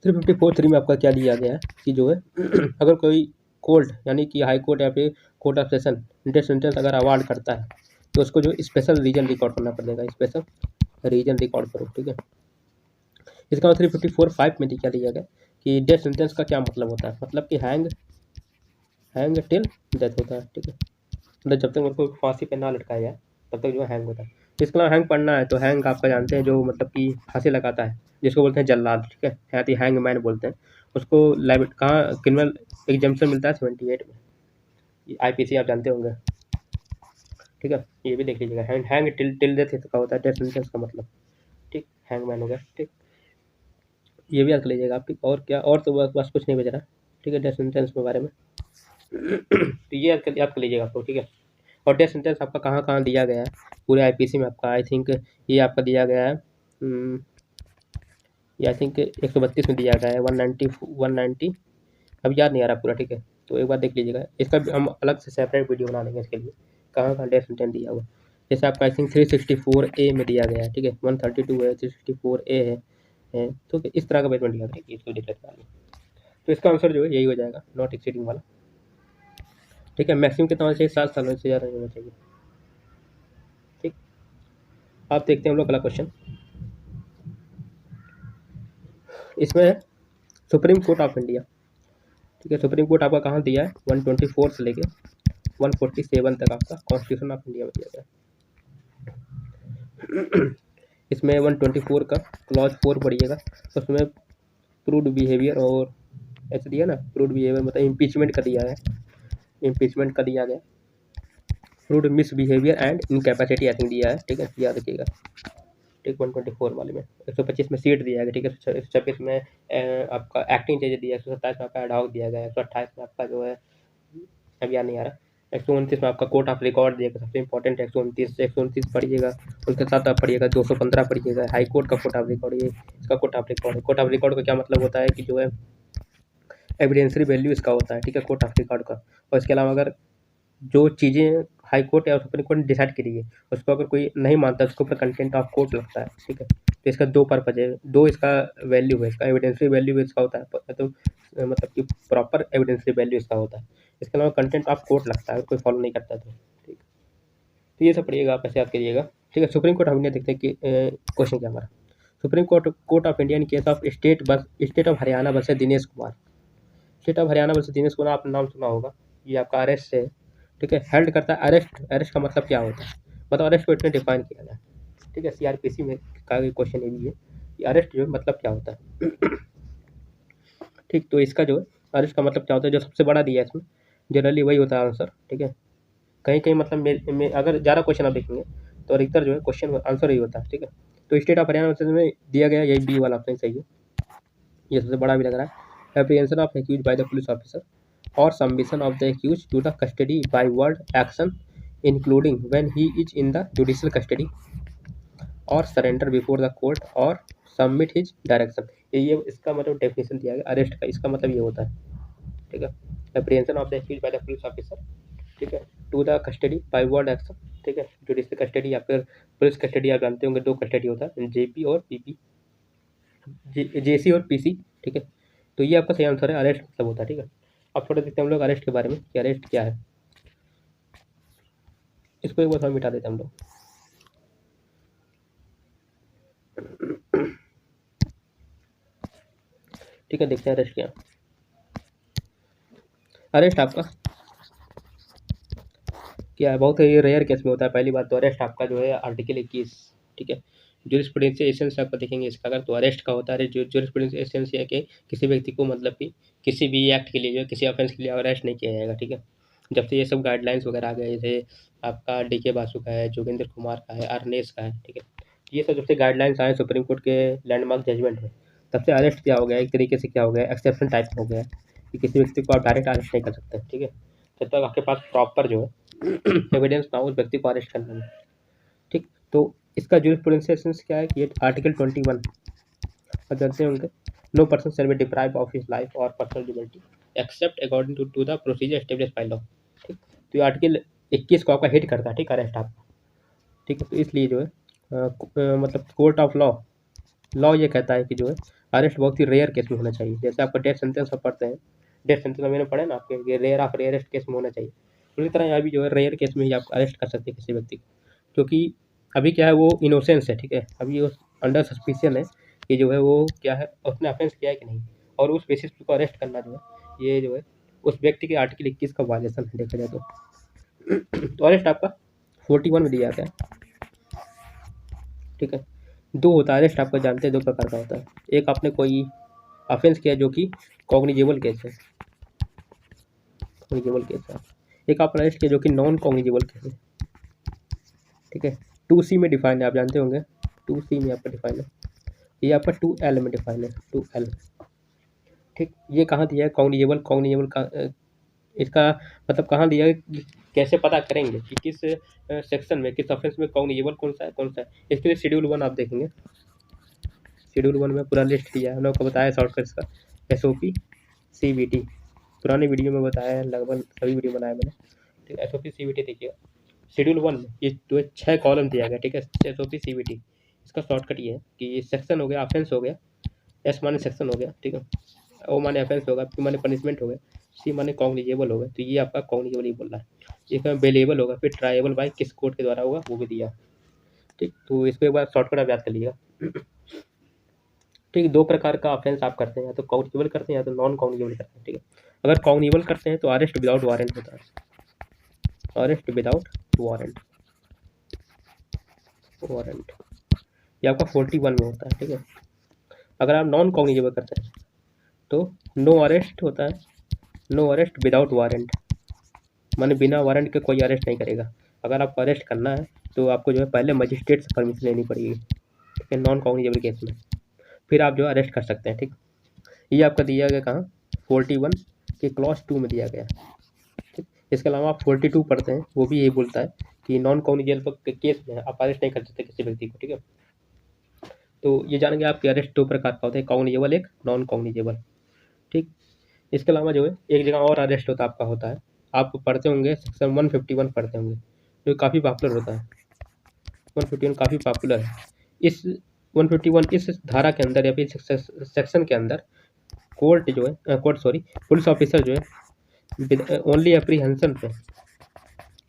354 3 में आपका क्या दिया गया है कि जो है अगर कोई कोर्ट यानी कि हाई कोर्ट या फिर court of session death sentence अगर अवार्ड करता है, तो उसको जो स्पेशल रीजन रिकॉर्ड करना पड़ेगा, स्पेशल रीजन रिकॉर्ड करो। ठीक है, इसका मतलब 354 5 में क्या दिया गया कि डेथ सेंटेंस का क्या मतलब होता है, मतलब कि हैंग टिल डेथ होता है। ठीक है, मतलब जब तक मेरे को फांसी पे ना लटकाया जाए तब तक जो है हैंग होता है। इसके अलावा हैंग पढ़ना है तो हैंग आपका जानते हैं, जो मतलब कि फांसी लगाता है, जिसको बोलते हैं जल्लाद। ठीक है, यानी हैंग मैन बोलते हैं उसको। लाइव कहाँ क्रिमिनल एग्जाम्पशन मिलता है 78 में, IPC आप जानते होंगे। ठीक है, ये भी देख लीजिएगा, हैंग टिल टिल डेथ का होता है डेथ सेंटेंस का मतलब। ठीक, हैंग मैन हो गया। ठीक, ये भी याद कर लीजिएगा आप। और क्या, और तो बस कुछ नहीं बच रहा। ठीक है, डेथ सेंटेंस के बारे में तो ये याद कर लीजिएगा आपको। ठीक है, और डेथ सेंटेंस आपका कहाँ कहाँ दिया गया है पूरे IPC में आपका, आई थिंक ये आपका दिया गया है, ये आई थिंक 132 में दिया गया है, 190 अब याद नहीं आ रहा पूरा। ठीक है, तो एक बार देख लीजिएगा, इसका भी हम अलग से सेपरेट वीडियो बना लेंगे इसके लिए, कहाँ कहाँ डेथ सेंटेंस दिया हुआ। जैसे आपका आई थिंक 364A में दिया गया है। ठीक है, 132 है, 364A है, तो इस तरह का बेसमेंट याद रखिए, इसको डिक्लेयर करा लें। तो इसका आंसर जो है यही हो जाएगा, नॉट एक्सीडिंग वाला। ठीक है, मैक्सिमम कितना होना चाहिए, 7 सालों से ज़्यादा नहीं होना चाहिए। ठीक, आप देखते हैं हम लोग अगला क्वेश्चन। इसमें है सुप्रीम कोर्ट ऑफ इंडिया। ठीक है, सुप्रीम कोर्ट आपका कहाँ दिया है, 124 से लेके 147 तक आपका कॉन्स्टिट्यूशन ऑफ इंडिया में दिया गया। इसमें 124 का क्लॉज 4 पढ़िएगा, उसमें प्रूव्ड बिहेवियर और ऐसे दिया ना, प्रूव्ड बिहेवियर मतलब इम्पीचमेंट का दिया है, इम्पीचमेंट का दिया गया, proved miss behaviour and incapacity I think दिया है। ठीक है, याद रखिएगा। ठीक, 124 वाले में 125 में सीट दिया गया। ठीक है, 126 में आपका एक्टिंग जज दिया, 127 में आपका एडहॉक दिया गया, 128 में आपका जो है अब याद नहीं आ रहा, 129 में आपका कोर्ट ऑफ रिकॉर्ड दिया गया, सबसे इंपॉर्टेंट 129 पढ़िएगा। उसके साथ आप पढ़िएगा 215 पढ़िएगा, हाई कोर्ट का कोर्ट ऑफ रिकॉर्ड, ये इसका कोर्ट ऑफ रिकॉर्ड है। कोर्ट ऑफ रिकॉर्ड का क्या मतलब होता है कि जो है एविडेंसरी वैल्यू इसका होता है। ठीक है, कोर्ट ऑफ रिकॉर्ड का। और इसके अलावा अगर जो चीज़ें हाई कोर्ट या सुप्रीम कोर्ट ने डिसाइड करी है, उसको अगर कोई नहीं मानता, उसके ऊपर कंटेंट ऑफ कोर्ट लगता है। ठीक है, तो इसका 2 पर्पज है, 2 इसका वैल्यू है, इसका एविडेंसरी वैल्यू इसका होता है, तो मतलब कि प्रॉपर एविडेंसरी वैल्यू इसका होता है। इसके अलावा कंटेंट ऑफ कोर्ट लगता है, कोई फॉलो नहीं करता तो। ठीक, तो ये सब पढ़िएगा, आप ऐसे याद करिएगा। ठीक है, सुप्रीम कोर्ट ऑफ इंडिया देखते हैं कि क्वेश्चन क्या हमारा। Supreme court of India in case of state of Haryana versus Dinesh Kumar. State of Haryana versus Dinesh Kumar, आपने नाम सुना होगा, ये आपका अरेस्ट है। ठीक है, हेल्ड करता है। अरेस्ट का मतलब क्या होता है, मतलब अरेस्ट को इतने डिफाइन किया गया है। ठीक है, CRPC में का क्वेश्चन ये भी है कि अरेस्ट जो है मतलब क्या होता है। ठीक, तो इसका जो है अरेस्ट का मतलब क्या होता है, जो सबसे बड़ा दिया है इसमें, जनरली वही होता है आंसर। ठीक है, कहीं कहीं मतलब में अगर ज़्यादा क्वेश्चन आप देखेंगे तो अधिकतर जो है क्वेश्चन आंसर ही होता है। ठीक है, तो स्टेट ऑफ हरियाणा में दिया गया यही B वाला ऑप्शन सही है, ये सबसे बड़ा भी लग रहा है। Apprehension of accused by the police officer, or submission of the accused to the custody by word action including when he is in the judicial custody or surrender before the court or submit his direction। ये इसका मतलब definition दिया गया arrest का, इसका मतलब ये होता है, ठीक है, apprehension of the accused by the police officer, ठीक है, to the custody by word action, ठीक है, जुडिशियल कस्टडी या फिर पुलिस कस्टडी, आप जानते होंगे दो कस्टडी होता है, जेपी और पीपी, जेसी और पीसी, ठीक है। तो ये आपका सही आंसर है, अरेस्ट मतलब होता है, ठीक है। अब थोड़ा देखते हैं हम लोग अरेस्ट के बारे में कि अरेस्ट क्या है। इसको एक बार थोड़ा मिटा देते हैं हम लोग। ठीक है, देखते हैं अरेस्ट क्या। अरेस्ट आपका क्या है, बहुत ही रेयर केस में होता है। पहली बात तो अरेस्ट आपका जो है आर्टिकल 21, ठीक है, ज्यूरिस्प्रूडेंस एसेंस आपका देखेंगे इसका, अगर तो अरेस्ट का होता है ज्यूरिस्प्रूडेंस एसेंस है कि किसी व्यक्ति को मतलब कि किसी भी एक्ट के लिए जो है किसी ऑफेंस के लिए अरेस्ट नहीं किया जाएगा, ठीक है। जब से ये सब गाइडलाइंस वगैरह आ गए, जैसे आपका DK बासु का है, जोगेंद्र कुमार का है, अर्नेस का है, ठीक है, ये सब जब से गाइडलाइंस आए सुप्रीम कोर्ट के लैंडमार्क जजमेंट में, तब से अरेस्ट क्या हो गया, एक तरीके से क्या हो गया, एक्सेप्शन टाइप हो गया कि किसी व्यक्ति को आप डायरेक्ट अरेस्ट नहीं कर सकते, ठीक है, जब तक आपके पास प्रॉपर जो है एविडेंस ना हो उस व्यक्ति को अरेस्ट करने में, ठीक। तो इसका ज्यूरिस्प्रूडेंस एसेंस क्या है कि ये आर्टिकल 21 आप जानते होंगे, no person shall be deprived of his life और personal liberty except according to the procedure established by law, ठीक। तो ये आर्टिकल 21 को आपका हिट करता है, ठीक, अरेस्ट आपका, ठीक है। तो इसलिए जो है मतलब कोर्ट ऑफ लॉ ये कहता है कि जो है अरेस्ट बहुत ही रेयर केस में होना चाहिए। जैसे आपका डेथ सेंटेंस आप पढ़ते हैं, डेथ सेंटेंस मैंने पढ़े ना आपके, ये रेयर ऑफ रेयरेस्ट केस में होना चाहिए, उसी तरह यहाँ भी जो है रेयर केस में ही आप अरेस्ट कर सकते हैं किसी व्यक्ति को, क्योंकि अभी क्या है वो इनोसेंस है, ठीक है, अभी वो अंडर सस्पिशन है कि जो है वो क्या है उसने ऑफेंस किया है कि नहीं, और उस बेसिस पे को अरेस्ट करना जो है ये जो है उस व्यक्ति के आर्टिकल 21 का वायलेशन है देखा जाए तो अरेस्ट आपका 41 में दिया गया है, ठीक है। दो होता है अरेस्ट, आपको जानते हैं दो प्रकार का होता है, एक आपने कोई ऑफेंस किया जो कि कॉग्निजेबल केस है, कॉग्निजेबल केस है, एक आपने अरेस्ट किया जो कि नॉन कॉग्निजेबल केस है, ठीक है। 2C में डिफाइन है, आप जानते होंगे 2C में आपका डिफाइन है, ये आपका 2L में डिफाइन है, 2L, ठीक। ये कहाँ दिया है कॉग्निजेबल का इसका मतलब कहाँ दिया है कि कैसे पता करेंगे कि किस सेक्शन में किस ऑफेंस में कॉग्निजेबल कौन सा है, इसके लिए शेड्यूल 1 आप देखेंगे, शेड्यूल 1 में पूरा लिस्ट दिया है, हम लोग को बताया शॉर्टकट इसका SOP CVT, पुराने वीडियो में बताया है, लगभग सभी वीडियो बनाया मैंने, ठीक है। SOP CVT देखिएगा, शेड्यूल 1 में ये जो 6 कॉलम दिया गया, ठीक है, SOP CVT, इसका शॉर्टकट ये है कि सेक्शन हो गया ऑफेंस हो गया, S माने सेक्शन हो गया, ठीक है, O माने ऑफेंस होगा, P माने पनिशमेंट हो गया, C माने कॉग्निजेबल होगा, तो ये आपका कॉग्निजेबल ही बोल रहा है, ये बेलेबल होगा, फिर ट्रायबल बाय किस कोर्ट के द्वारा होगा वो भी दिया, ठीक। तो इसको एक बार शॉर्टकट आप याद कर लीजिएगा, ठीक। दो प्रकार का ऑफेंस आप करते हैं, या तो कॉग्निजेबल करते हैं या तो नॉन कॉग्निजेबल करते हैं, ठीक है। अगर कॉग्निजेबल करते हैं तो अरेस्ट विदाउट वारंट होता है, अरेस्ट विदाउट वारंट ये आपका 41 में होता है, ठीक है। अगर आप नॉन कॉग्निजेबल करते हैं तो नो अरेस्ट होता है, नो अरेस्ट विदाउट वारंट, माने बिना वारंट के कोई अरेस्ट नहीं करेगा। अगर आपको अरेस्ट करना है तो आपको जो है पहले मजिस्ट्रेट से परमिशन लेनी पड़ेगी, ठीक है, नॉन कॉग्निजेबल केस में, फिर आप जो है अरेस्ट कर सकते हैं, ठीक। ये आपका दिया गया कहाँ 41 के क्लॉज 2 में दिया गया, ठीक। इसके अलावा आप 42 पढ़ते हैं, वो भी यही बोलता है कि नॉन कॉग्निजेबल के केस में आप अरेस्ट नहीं कर सकते किसी व्यक्ति को, ठीक है। तो ये जानेंगे आपके अरेस्ट दो प्रकार का होता है, कॉग्निजेबल एक नॉन कॉग्निजेबल, ठीक। इसके अलावा जो है एक जगह और अरेस्ट होता है, आप पढ़ते होंगे सेक्शन 151 पढ़ते होंगे, जो काफ़ी पॉपुलर होता है, 151 काफ़ी पॉपुलर है। इस 151 इस धारा के अंदर या फिर सेक्शन के अंदर कोर्ट जो है पुलिस ऑफिसर जो है ओनली एप्रीहेंशन पे,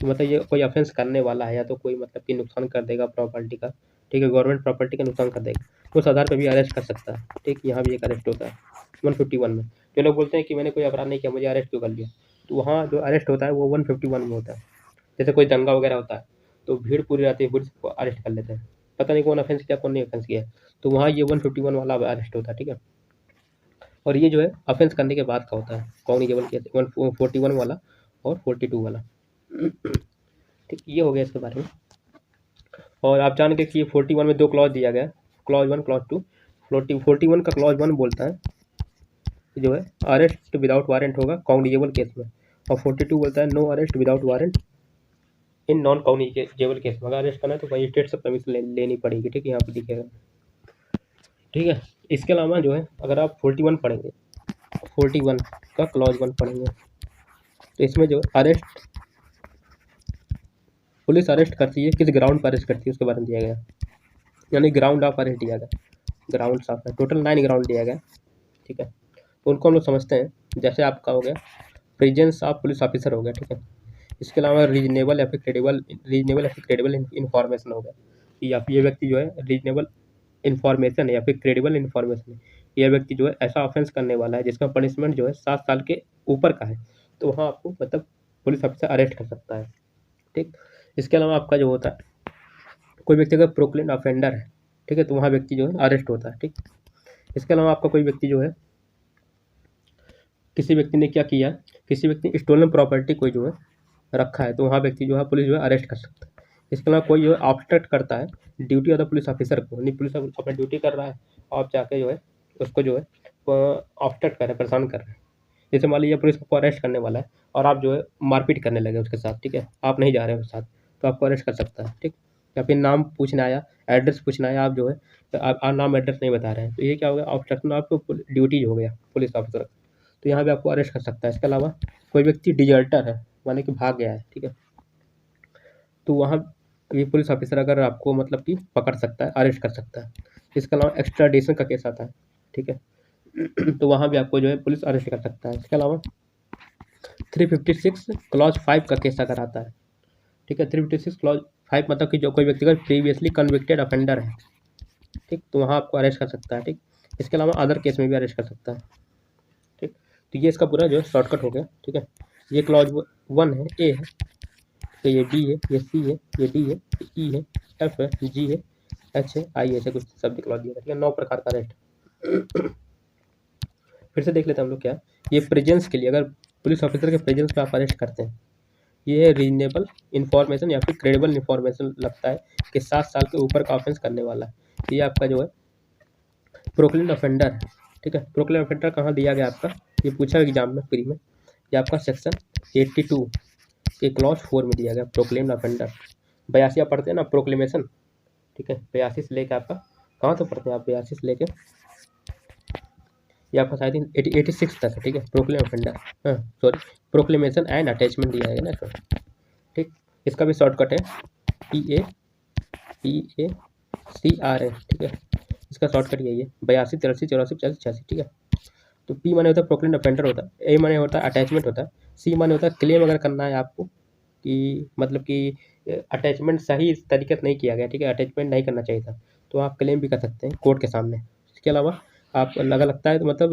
मतलब ये कोई ऑफेंस करने वाला है या तो कोई मतलब कि नुकसान कर देगा प्रॉपर्टी का, ठीक है, गवर्नमेंट प्रॉपर्टी का नुकसान कर देगा, उस आधार पर भी अरेस्ट कर सकता है, ठीक। यहाँ भी एक अरेस्ट होता है 151 में। जो लोग बोलते हैं कि मैंने कोई अपराध नहीं किया मुझे अरेस्ट क्यों कर लिया, तो वहाँ जो अरेस्ट होता है वो 151 में होता है। जैसे कोई दंगा वगैरह होता है तो भीड़ पूरी रहती है, भीड़ सबको अरेस्ट कर लेते हैं, पता नहीं कौन ऑफेंस किया कौन नहीं ऑफेंस किया, तो वहाँ ये 151 वाला अरेस्ट होता है, ठीक है। और ये जो है ऑफेंस करने के बाद का होता है कॉग्निजेबल केस 141 वाला और 42 वाला, ठीक। ये हो गया इसके बारे में। और आप जान के कि 41 में दो क्लॉज दिया गया, क्लॉज 1 क्लॉज 2। 41 का क्लॉज 1 बोलता है जो है अरेस्ट विदाउट वारंट होगा कॉग्निजेबल केस में, और 42 बोलता है no arrest without warrant in non cognizable case में। अगर अरेस्ट करना है तो मजिस्ट्रेट से परमिशन लेनी पड़ेगी, ठीक है, यहाँ पे दिखेगा, ठीक है। इसके अलावा जो है अगर आप 41 पढ़ेंगे, 41 का क्लॉज 1 पढ़ेंगे, तो इसमें जो अरेस्ट, पुलिस अरेस्ट करती है, किस ग्राउंड पर अरेस्ट करती है उसके बारे में दिया गया, यानी ग्राउंड ऑफ अरेस्ट दिया गया, ग्राउंड ऑफ है, टोटल 9 ग्राउंड दिया गया, ठीक है। तो उनको हम लोग समझते हैं, जैसे आपका हो गया प्रेजेंस ऑफ पुलिस ऑफिसर हो गया, ठीक है। इसके अलावा रीजनेबल या फिर क्रेडिबल इन्फॉर्मेशन हो गया, या फिर ये व्यक्ति जो है रीजनेबल इन्फॉर्मेशन है या फिर क्रेडिबल इन्फॉर्मेशन है, यह व्यक्ति जो है ऐसा ऑफेंस करने वाला है जिसका पनिशमेंट जो है 7 साल के ऊपर का है, तो वहाँ आपको मतलब पुलिस ऑफिसर अरेस्ट कर सकता है, ठीक। इसके अलावा आपका जो होता है कोई व्यक्ति अगर प्रोक्लेम्ड ऑफेंडर है, ठीक है, तो वहाँ व्यक्ति जो है अरेस्ट होता है, ठीक। इसके अलावा आपका कोई व्यक्ति जो है, किसी व्यक्ति ने क्या किया, किसी व्यक्ति ने स्टोलन प्रॉपर्टी कोई जो है रखा है, तो वहाँ व्यक्ति जो है पुलिस जो है अरेस्ट कर सकता है। इसके अलावा कोई जो है ऑब्स्ट्रक्ट करता है duty of the police officer को, नहीं पुलिस अपना ड्यूटी कर रहा है, आप जाके जो है उसको जो है ऑब्स्ट्रक्ट कर रहे हैं, परेशान कर रहे हैं, जैसे मान लीजिए पुलिस को अरेस्ट करने वाला है और आप जो है मारपीट करने लगे उसके साथ, ठीक है, आप नहीं जा रहे हो उसके साथ, तो आपको अरेस्ट कर सकता है, ठीक। या फिर नाम पूछना आया, एड्रेस पूछना आया, आप जो है तो आप नाम एड्रेस नहीं बता रहे हैं, तो ये क्या हो गया, ऑब्स्ट्रक्शन आपको ड्यूटी हो गया पुलिस ऑफिसर, तो यहाँ पे आपको अरेस्ट कर सकता है। इसके अलावा कोई व्यक्ति डिजर्टर है, माने कि भाग गया है, ठीक है, तो वहाँ ये पुलिस ऑफिसर अगर आपको मतलब कि पकड़ सकता है, अरेस्ट कर सकता है। इसके अलावा एक्स्ट्राडिशन का केस आता है, ठीक है, तो वहाँ भी आपको जो है पुलिस अरेस्ट कर सकता है। इसके अलावा 356 क्लॉज 5 का केस अगर आता है, ठीक है, 356 क्लॉज 5 मतलब कि जो कोई व्यक्ति का प्रीवियसली कन्विक्टेड ऑफेंडर है, ठीक, तो वहाँ आपको अरेस्ट कर सकता है, ठीक। इसके अलावा अदर केस में भी अरेस्ट कर सकता है, ठीक। तो ये इसका पूरा जो है शॉर्टकट हो गया, ठीक है। ये क्लॉज 1 है, ए है, तो ये बी है, ये सी है, ये डी है, ये ई है, एफ है, जी है, एच है, आई है, कुछ शब्द क्लॉज दिया है, ठीक है। 9 प्रकार का अरेस्ट। फिर से देख लेते हैं हम लोग क्या, ये प्रेजेंस के लिए अगर पुलिस ऑफिसर के प्रेजेंस में आप अरेस्ट करते हैं, ये है रीजनेबल इन्फॉर्मेशन या फिर क्रेडिबल इन्फॉर्मेशन लगता है कि 7 साल के ऊपर का ऑफेंस करने वाला है, ये आपका जो है प्रोक्लेम्ड ऑफेंडर है, ठीक है। प्रोक्लेम्ड ऑफेंडर कहाँ दिया गया आपका, ये पूछा एग्जाम में प्री में, ये आपका सेक्शन 82 के क्लॉज 4 में दिया गया, प्रोक्लेम्ड ऑफेंडर। 82 आप पढ़ते हैं ना प्रोक्लेमेशन, ठीक है, 82 से लेकर आपका कहाँ तक पढ़ते हैं आप, 82 से लेकर ये आपका शायद 86 तक है, ठीक है, प्रोक्लेम ऑफेंडर, हाँ सॉरी, प्रोक्लेमेशन एंड अटैचमेंट दिया है ना इसमें, ठीक। इसका भी शॉर्टकट है PACR, ठीक है, इसका शॉर्टकट यही है 82 83 84 85 86, ठीक है। तो P माने होता है प्रोक्लेम्ड ऑफेंडर होता है, A माने होता है अटैचमेंट होता है, C माने होता है क्लेम अगर करना है आपको कि मतलब कि अटैचमेंट सही तरीके से नहीं किया गया, ठीक है, अटैचमेंट नहीं करना चाहिए था, तो आप क्लेम भी कर सकते हैं कोर्ट के सामने। इसके अलावा आप लगता है तो मतलब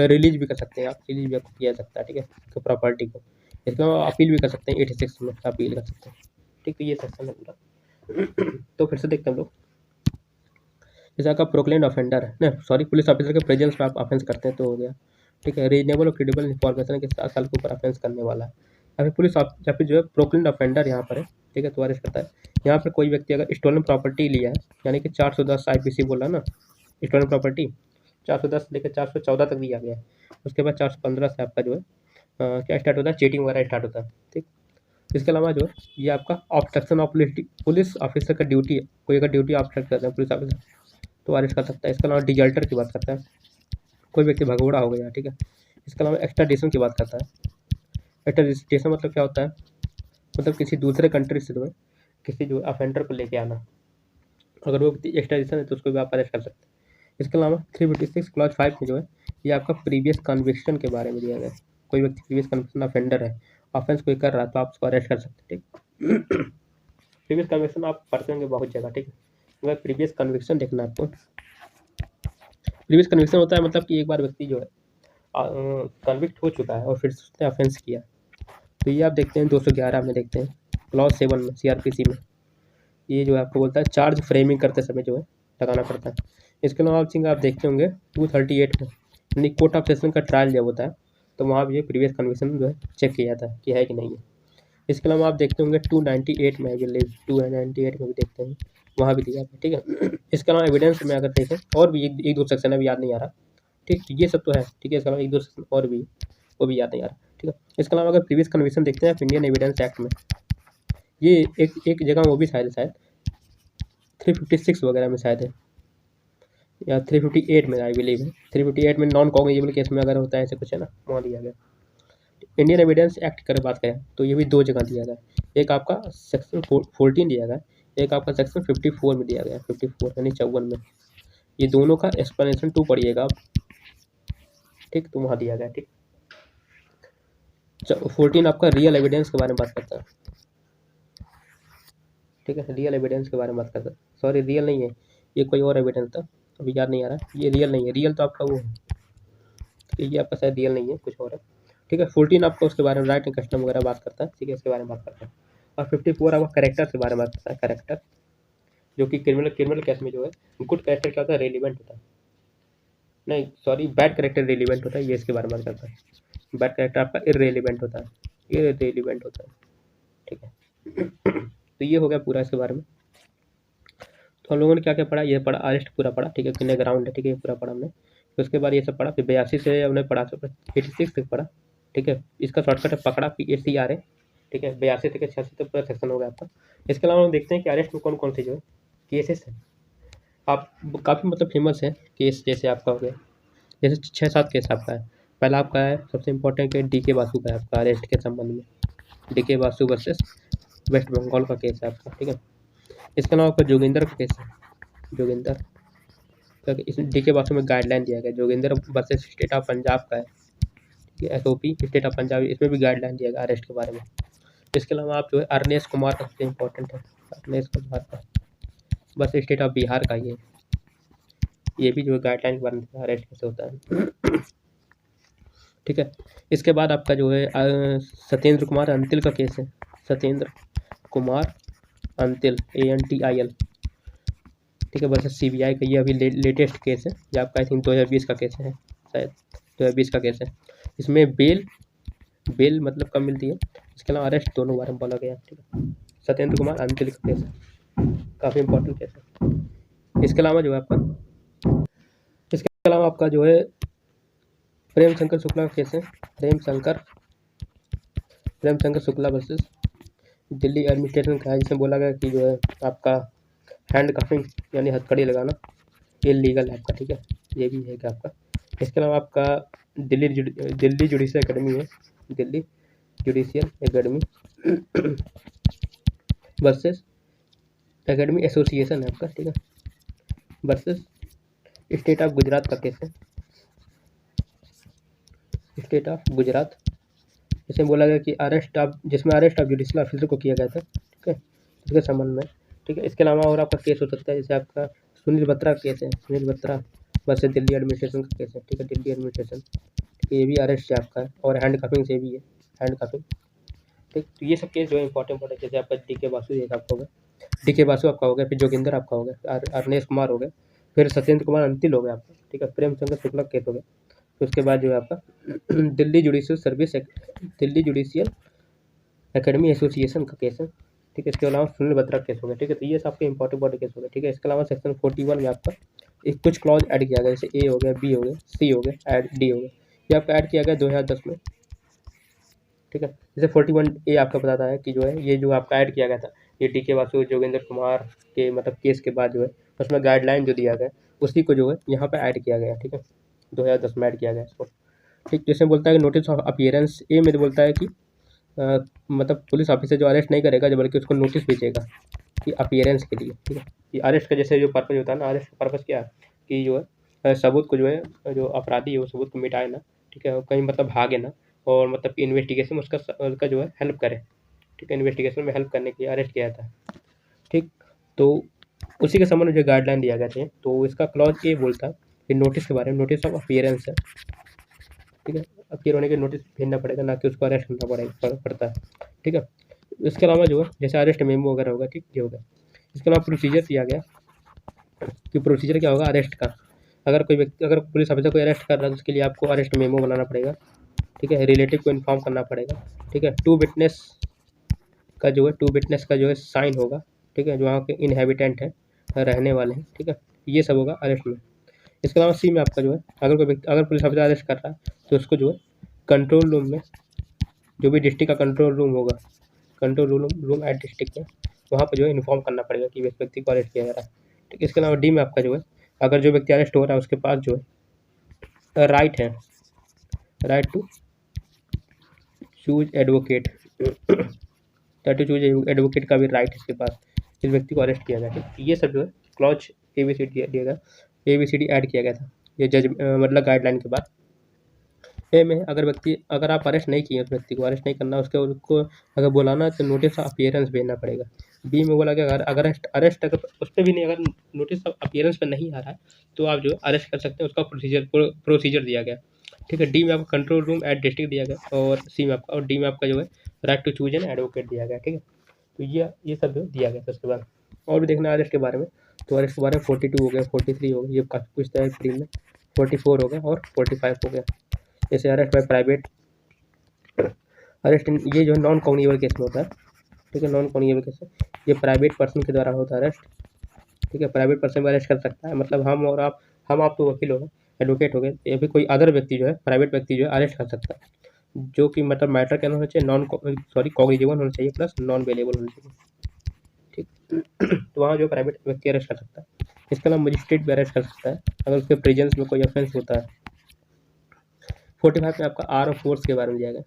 रिलीज भी कर सकते हैं, आप रिलीज भी आपको किया जा सकता है, ठीक है, तो प्रॉपर्टी को। इसके अलावा अपील भी कर सकते हैं, 86 में अपील कर सकते हैं, ठीक। तो ये सेक्शन है पूरा। तो फिर से देखते हैं हम लोग, जैसे आपका प्रोक्लेम्ड ऑफेंडर है ना, सॉरी पुलिस ऑफिसर के प्रेजेंस में आप ऑफेंस करते हैं तो हो गया, ठीक है। रीजनेबल और क्रेडिबल इन्फॉर्मेशन के 7 साल के ऊपर ऑफेंस करने वाला है, या फिर या फिर जो है प्रोक्लेम्ड ऑफेंडर यहाँ पर है, ठीक है, तो अरेस्ट करता है। यहाँ पर कोई व्यक्ति अगर स्टोलन प्रॉपर्टी लिया है, यानी कि 410 IPC बोला ना, स्टोलन प्रॉपर्टी 410 लेकर 414 तक दिया गया है, उसके बाद 415 से आपका जो है क्या स्टार्ट होता है, चीटिंग वगैरह स्टार्ट होता है, ठीक। इसके अलावा जो है ये आपका ऑब्स्ट्रक्शन ऑफ पुलिस ऑफिसर का ड्यूटी है, कोई अगर ड्यूटी ऑब्स्ट्रक्ट करता है पुलिस ऑफिसर तो अरेस्ट कर सकता है। इसके अलावा डिजल्टर की बात करता है, कोई व्यक्ति भगोड़ा हो गया, ठीक है। इसके अलावा एक्स्ट्राडिशन की बात करता है, एक्स्ट्राडिशन मतलब क्या होता है, मतलब किसी दूसरे कंट्री से जो है किसी जो ऑफेंडर को लेके आना, अगर वो एक्स्ट्राडिशन है तो उसको भी आप अरेस्ट कर सकते हैं। इसके अलावा 356 क्लॉज 5 में जो है ये आपका प्रीवियस कन्विक्शन के बारे में दिया गया है, कोई व्यक्ति प्रीवियस कन्विक्शन ऑफेंडर है, ऑफेंस कोई कर रहा है तो आप उसको अरेस्ट कर सकते हैं, ठीक। प्रीवियस कन्विक्शन आप पढ़ते होंगे बहुत जगह, ठीक है, अगर प्रीवियस कन्विक्शन देखना आपको, प्रीवियस कन्विक्शन होता है मतलब कि एक बार व्यक्ति जो है कन्विक्ट हो चुका है और फिर उसने ऑफेंस किया, तो ये आप देखते हैं 211 में देखते हैं क्लॉज 7 में CRPC में, ये जो है आपको बोलता है चार्ज फ्रेमिंग करते समय जो है लगाना पड़ता है। इसके अलावा आप देखते होंगे 238 में, यानी कोर्ट ऑफ सेशन का ट्रायल जब होता है तो वहाँ भी प्रीवियस कन्विक्शन जो है चेक किया जाता है कि है कि नहीं है। इसके अलावा आप देखते होंगे 298 में, 298 में भी देखते हैं वहाँ भी दिया है, ठीक है। इसके अलावा एविडेंस में अगर देखें और भी एक दो सेक्शन अभी याद नहीं आ रहा, ठीक, ये सब तो है, ठीक है। इसके अलावा एक दो सेक्शन और भी, वो भी याद नहीं आ रहा, ठीक है। इसके अलावा अगर प्रीवियस कन्वेंशन देखते हैं इंडियन एविडेंस एक्ट में, ये एक जगह वो भी शायद 356 वगैरह में शायद है, या 358 में आई बिलीव है। 358 में नॉन कॉग्निजेबल केस में अगर होता है ऐसे कुछ है ना, वहाँ दिया गया। इंडियन एविडेंस एक्ट की बात करें तो ये भी दो जगह दिया गया है। एक आपका सेक्शन 14 दिया गया है, एक आपका सेक्शन 54 में दिया गया है, 54 यानी 54 में। ये दोनों का एक्सप्लेनेशन 2 पढ़िएगा आप, ठीक, तो वहाँ दिया गया है, ठीक। 14 आपका रियल एविडेंस के बारे में बात करता है, ठीक है, रियल एविडेंस के बारे में बात करता है। सॉरी, रियल नहीं है, ये कोई और एविडेंस था, अभी याद नहीं आ रहा। ये रियल नहीं है, रियल तो आपका वो है, ये आपका शायद रियल नहीं है, कुछ और है, ठीक है। 14 आपका उसके बारे में राइट एंड कस्टम वगैरह बात करता है, ठीक है, इसके बारे में बात करता है। और 54 आपका करेक्टर के बारे में बात करता है, करेक्टर, जो कि क्रिमिनल केस में जो है गुड करेक्टर क्या होता है, रेलिवेंट होता है, नहीं सॉरी, बैड करेक्टर रेलिवेंट होता है, ये इसके बारे में बात करता है। बैड करेक्टर आपका इररेलिवेंट होता है, इररेलिवेंट होता है, ठीक है। तो ये हो गया पूरा इसके बारे में। तो हम लोगों ने क्या क्या पढ़ा, ये पढ़ा अरेस्ट पूरा पढ़ा, ठीक है, कितने ग्राउंड है, ठीक है, ये पूरा पढ़ा हमने। फिर उसके बाद ये सब पढ़ा, फिर 82 से हमने पढ़ा, 86 तक पढ़ा, ठीक है। इसका शॉर्टकट है पकड़ा, PACRA, ठीक है। 82 से 86 तक पूरा सेक्शन हो गया आपका। इसके अलावा हम देखते हैं कि अरेस्ट में कौन कौन से जो है केसेस है, आप काफ़ी मतलब फेमस है केस, जैसे आपका हो गया, जैसे 6-7 केस आपका है। पहला आपका है सबसे इम्पोर्टेंट केस DK बासु का है आपका, अरेस्ट के संबंध में, DK बासु वर्सेस वेस्ट बंगाल का केस है आपका, ठीक है। इसके अलावा आपका जोगिंदर का केस है, जोगिंदर का, इस DK बासु में गाइडलाइन दिया गया। Joginder versus state of Punjab का है, ठीक है, SOP स्टेट ऑफ पंजाब, इसमें भी गाइडलाइन दिया गया अरेस्ट के बारे में। इसके अलावा आप जो है अरनेश कुमार का सबसे इम्पोर्टेंट है, अरनेश कुमार का बस स्टेट ऑफ बिहार का ये भी जो है गाइडलाइन के बारे में अरेस्ट कैसे होता है, ठीक है। इसके बाद आपका जो है सत्येंद्र कुमार अंतिल का केस है, सत्येंद्र कुमार अंतिल, ANTIL, ठीक है, वर्सेस CBI का। ये अभी लेटेस्ट केस है, ये आपका आई थिंक 2020 का केस है, शायद 2020 का केस है। इसमें बेल मतलब कब मिलती है, इसके अलावा अरेस्ट दोनों बारे में बोला गया, ठीक है। सत्येंद्र कुमार अंतिल का केस है, काफ़ी इंपॉर्टेंट केस है। इसके अलावा जो है आपका जो है प्रेम शंकर शुक्ला का केस है, प्रेम शंकर शुक्ला वर्सेस दिल्ली एडमिनिस्ट्रेशन का है, जिसमें बोला गया कि जो है आपका हैंड कफिंग यानी हथकड़ी लगाना इलीगल है आपका, ठीक है, ये भी है कि आपका। इसके अलावा आपका दिल्ली जुडिशियल एकेडमी है, Delhi judicial academy versus academy association है आपका, ठीक है, वर्सेस स्टेट ऑफ गुजरात का केस है, स्टेट ऑफ गुजरात। इसमें बोला गया कि जिसमें अरेस्ट ऑफ जुडिशियल ऑफिसर को किया गया था, ठीक है, इसके संबंध में, ठीक है। इसके अलावा और आपका केस हो सकता है, जैसे आपका सुनील बत्रा केस है, सुनील बत्रा वर्सेस दिल्ली एडमिनिस्ट्रेशन का केस है, ठीक है, दिल्ली एडमिनिस्ट्रेशन, ठीक है, ये भी अरेस्ट है आपका, और हैंड कफिंग से भी है, हैंड कफिंग, ठीक। तो ये सब केस जो है इंपॉर्टेंट है, जैसे आपका DK बासु एक आपका हो गया, DK बासु आपका हो गया, फिर जोगिंदर आपका हो गया, अरनेश कुमार हो गया, फिर सत्येंद्र कुमार अंतिल हो गया आपका, ठीक है, प्रेम शंकर शुक्ला केस हो गया। फिर उसके बाद जो है आपका दिल्ली जुडिशियल एकेडमी एसोसिएशन का केस है, ठीक है। इसके अलावा सुनील बत्रा केस हो गया, ठीक है। तो ये सब आपके इंपॉर्टेंट केस हो गया, ठीक है। इसके अलावा सेक्शन 41 में आपका एक कुछ क्लॉज ऐड किया गया, जैसे A हो गया, B हो गया, C हो गया, D हो गया, ये आपका ऐड किया गया 2010 में, ठीक है। जैसे 41A आपका बताता है कि जो है ये जो आपका ऐड किया गया था, ये DK बासु जोगिंदर कुमार के मतलब केस के बाद जो है उसमें गाइडलाइन जो दिया गया उसी को जो है यहाँ पे ऐड किया गया, ठीक है, 2010 में ऐड किया गया इसको, ठीक। जैसे बोलता है कि नोटिस ऑफ अपीयरेंस, ए में बोलता है कि मतलब पुलिस ऑफिसर जो अरेस्ट नहीं करेगा, बल्कि उसको नोटिस भेजेगा कि अपीयरेंस के लिए, ठीक है। कि अरेस्ट का जैसे जो पर्पज़ होता है ना, अरेस्ट का पर्पज़ क्या है कि जो है सबूत को जो है जो अपराधी है वो सबूत को मिटाए ना, ठीक है, कहीं मतलब भागे ना, और मतलब कि इन्वेस्टिगेशन उसका जो है हेल्प करे, ठीक है, इन्वेस्टिगेशन में हेल्प करने के लिए अरेस्ट किया जाता है, ठीक। तो उसी के संबंध में जो गाइडलाइन दिया गया था, तो इसका क्लॉज ए बोलता है कि नोटिस के बारे में, नोटिस ऑफ अपीयरेंस है, ठीक है, अपीयर होने के नोटिस भेजना पड़ेगा, ना कि उसको अरेस्ट करना पड़ता है, ठीक है। इसके अलावा जो है जैसे अरेस्ट मेमो वगैरह होगा, ठीक, ये होगा। इसके अलावा प्रोसीजर दिया गया कि प्रोसीजर क्या होगा अरेस्ट का, अगर पुलिस ऑफिसर को अरेस्ट कर रहा है तो उसके लिए आपको अरेस्ट मेमो बनाना पड़ेगा, ठीक है, रिलेटिव को इन्फॉर्म करना पड़ेगा, ठीक है। टू विटनेस का जो है साइन होगा, ठीक है, जो वहाँ के इनहेबिटेंट हैं, रहने वाले हैं, ठीक है, ये सब होगा अरेस्ट में। इसके अलावा सी में आपका जो है अगर कोई व्यक्ति अगर पुलिस ऑफिसर अरेस्ट कर रहा है तो उसको जो है कंट्रोल रूम में, जो भी डिस्ट्रिक्ट का कंट्रोल रूम होगा, कंट्रोल रूम एट डिस्ट्रिक्ट में, वहाँ पर जो है इन्फॉर्म करना पड़ेगा कि इस व्यक्ति को अरेस्ट किया जा रहा है। ठीक, इसके अलावा डी में आपका जो है अगर जो व्यक्ति अरेस्ट हो रहा है उसके पास जो है राइट है, right to choose advocate to choose advocate का भी राइट इसके पास, इस व्यक्ति को अरेस्ट किया गया। ठीक, ये सब जो है क्लॉज ABCD दिया गया, ABCD ऐड किया गया था ये जज मतलब गाइडलाइन के बाद। ए में अगर आप अरेस्ट नहीं किए उस व्यक्ति को, अरेस्ट नहीं करना उसको अगर बुलाना है तो नोटिस ऑफ अपीयरेंस भेजना पड़ेगा। बी में बोला कि अगर अरेस्ट अगर उस पर भी नहीं, अगर नोटिस ऑफ अपीयरेंस पर नहीं आ रहा है तो आप जो अरेस्ट कर सकते हैं, उसका प्रोसीजर दिया गया। ठीक है, डी में आपका कंट्रोल रूम एट डिस्ट्रिक्ट दिया गया, और सी में आपका और डी में आपका जो है right to choose an advocate दिया गया। ठीक है, तो ये सब जो दिया गया था। उसके बाद और भी देखना है अरेस्ट के बारे में, तो अरेस्ट के बारे में 42 हो गया, 43 हो गया, ये काफ़ी पूछता है फ्री में, 44 हो गया और 45 हो गया। जैसे अरेस्ट बाय प्राइवेट अरेस्ट, ये जो है नॉन कॉग्निजेबल केस में होता है। ठीक है, नॉन कॉग्निजेबल केस ये प्राइवेट पर्सन के द्वारा होता है अरेस्ट। ठीक है, प्राइवेट पर्सन भी अरेस्ट कर सकता है, मतलब हम आप तो वकील हो गए, एडवोकेट हो गए, या फिर कोई अदर व्यक्ति जो है प्राइवेट व्यक्ति जो है अरेस्ट कर सकता है, जो कि मतलब मैटर क्या होना चाहिए, कॉग्निजेबल होना चाहिए प्लस नॉन वेलेबल होना चाहिए। ठीक तो वहाँ जो प्राइवेट व्यक्ति अरेस्ट कर सकता है। इसके अलावा मजिस्ट्रेट भी अरेस्ट कर सकता है अगर उसके प्रेजेंस में कोई ऑफेंस होता है। 45 में आपका आर्म फोर्स के बारे में दिया गया,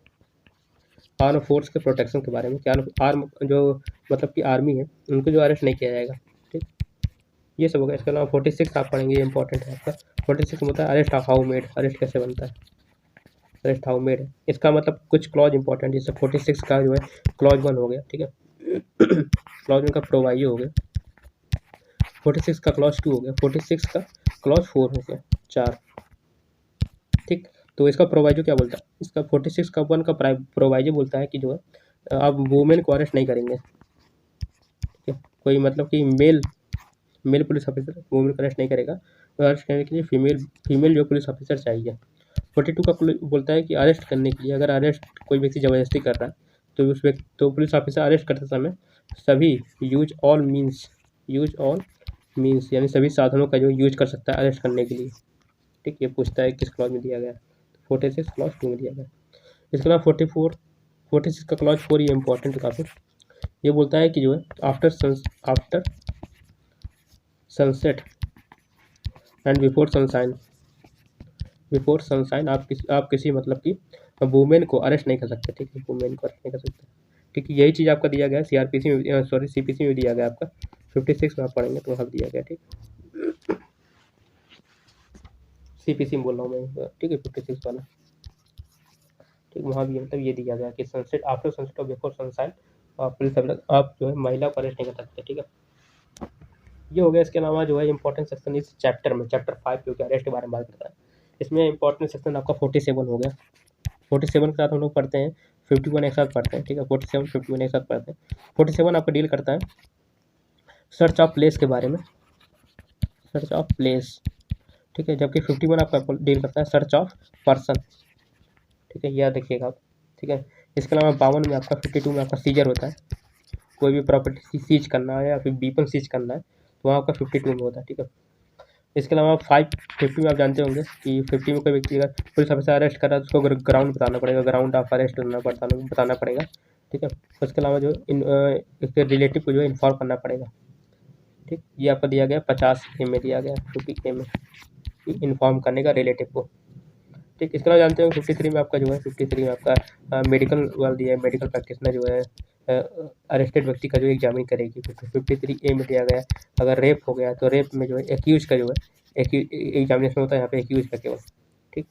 आर्म फोर्स के प्रोटेक्शन के बारे में, क्या आर्म जो मतलब कि आर्मी है उनको जो अरेस्ट नहीं किया जाएगा। ठीक, ये सब होगा। इसके अलावा 46 आप पढ़ेंगे, ये इंपॉर्टेंट है आपका। 46 में होता है arrest of how made, arrest कैसे बनता है, अरेस्ट हाउ मेड है। इसका मतलब कुछ क्लॉज इंपॉर्टेंट, जैसे 46 का जो है क्लॉज 1 हो गया। ठीक है, क्लॉज 1 का प्रोवाइजो हो गया, 46 का क्लॉज 2 हो गया, 46 का क्लॉज 4 हो गया, 4। ठीक, तो इसका प्रोवाइजो क्या बोलता है, इसका 46 का 1 का प्रोवाइजो बोलता है कि जो है आप वुमेन को अरेस्ट नहीं करेंगे। ठीक है, कोई मतलब कि मेल पुलिस ऑफिसर वुमेन को अरेस्ट नहीं करेगा, अरेस्ट करने के लिए फीमेल जो पुलिस ऑफिसर चाहिए। 42 का बोलता है कि अरेस्ट करने के लिए अगर अरेस्ट कोई व्यक्ति ज़बरदस्ती कर रहा है तो उस व्यक्ति तो पुलिस ऑफिसर अरेस्ट करते समय सभी यूज ऑल मीन्स यानी सभी साधनों का जो यूज कर सकता है अरेस्ट करने के लिए। ठीक, ये पूछता है किस क्लॉज में दिया गया, 46 क्लॉज 2 में दिया गया। इसके अलावा 46 का क्लॉज 4 ये इंपॉर्टेंट काफ़ी, ये बोलता है कि जो है after sunset and before sunshine आप किसी मतलब कि वुमेन को अरेस्ट नहीं कर सकते। ठीक है, वुमेन को अरेस्ट नहीं कर सकते। ठीक है, यही चीज़ आपका दिया गया है CRPC में, CPC में दिया गया आपका 56 में आप पढ़ेंगे तो वहाँ दिया गया। ठीक, CPC में बोल रहा हूँ मैं। ठीक है, 56 वाला। ठीक, वहाँ भी मतलब ये दिया गया कि सनसेट आफ्टर सनसेट और बिफोर सनशाइन पुलिस आप जो है महिला को अरेस्ट नहीं कर सकते। ठीक है, ये हो गया। इसके अलावा जो है इंपॉर्टेंट सेक्शन इस चैप्टर में, चैप्टर 5 जो कि अरेस्ट के बारे में बात करता है, इसमें इंपॉर्टेंट सेक्शन आपका 47 हो गया। 47 के साथ हम लोग पढ़ते हैं 51 एक साथ पढ़ते हैं। ठीक है, 47 51 एक साथ पढ़ते हैं। 47 आपका डील करता है सर्च ऑफ प्लेस के बारे में, सर्च ऑफ प्लेस। ठीक है, जबकि 51 आपका डील करता है सर्च ऑफ पर्सन। ठीक है, यह देखिएगा आप। ठीक है, इसके अलावा 52 में आपका 52 में आपका सीजर होता है, कोई भी प्रॉपर्टी सीज करना है या फिर बीपन सीज करना है तो वहाँ आपका 52 में होता है। ठीक है, इसके अलावा 50 में आप जानते होंगे कि 50 में कोई व्यक्ति अगर पुलिस ऑफिसर अरेस्ट कर रहा है तो उसको ग्राउंड बताना पड़ेगा, ग्राउंड ऑफ अरेस्ट बताना पड़ेगा। ठीक है, उसके अलावा जो इसके रिलेटिव को जो है इन्फॉर्म करना पड़ेगा। ठीक, ये आपको दिया गया 50A में दिया गया, 50A में इन्फॉर्म करने का रिलेटिव को। ठीक, इसके अलावा जानते हो 53 में आपका जो है 53 में आपका मेडिकल वाला दिया है, मेडिकल प्रैक्टिशनर जो है अरेस्टेड व्यक्ति का जो एग्जामिन करेगी। 53A में दिया गया अगर रेप हो गया तो रेप में जो है एक्यूज का जो है एग्जामिनेशन होता है यहाँ पे एक्यूज का केवल। ठीक,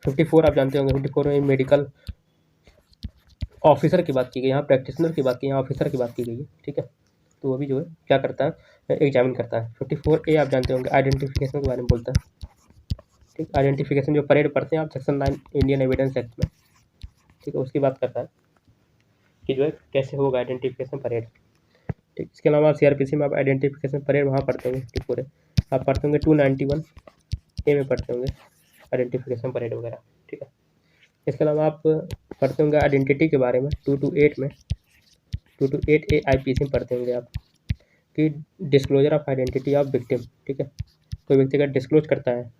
54 आप जानते होंगे, 54 में मेडिकल ऑफिसर की बात की गई, यहाँ प्रैक्टिशनर की बात की, यहाँ ऑफिसर की बात की गई है। ठीक है, तो वो भी जो है क्या करता है, एग्जामिन करता है। 54A आप जानते होंगे आइडेंटिफिकेशन के बारे में बोलता है। ठीक, आइडेंटिफिकेशन जो परेड पढ़ते हैं आप सेक्शन 9 इंडियन एविडेंस एक्ट में। ठीक है, उसकी बात करता है कि जो है कैसे होगा आइडेंटिफिकेशन परेड। ठीक, इसके अलावा CRPC में आप आइडेंटिफिकेशन परेड वहाँ पढ़ते होंगे। ठीक, पूरे आप पढ़ते होंगे 291A में पढ़ते होंगे आइडेंटिफिकेशन परेड वगैरह। ठीक है, इसके अलावा आप पढ़ते होंगे आइडेंटिटी के बारे में 228 में, 228A IPC में पढ़ते होंगे आप कि disclosure of identity of victim. ठीक है, कोई व्यक्ति अगर डिस्क्लोज करता है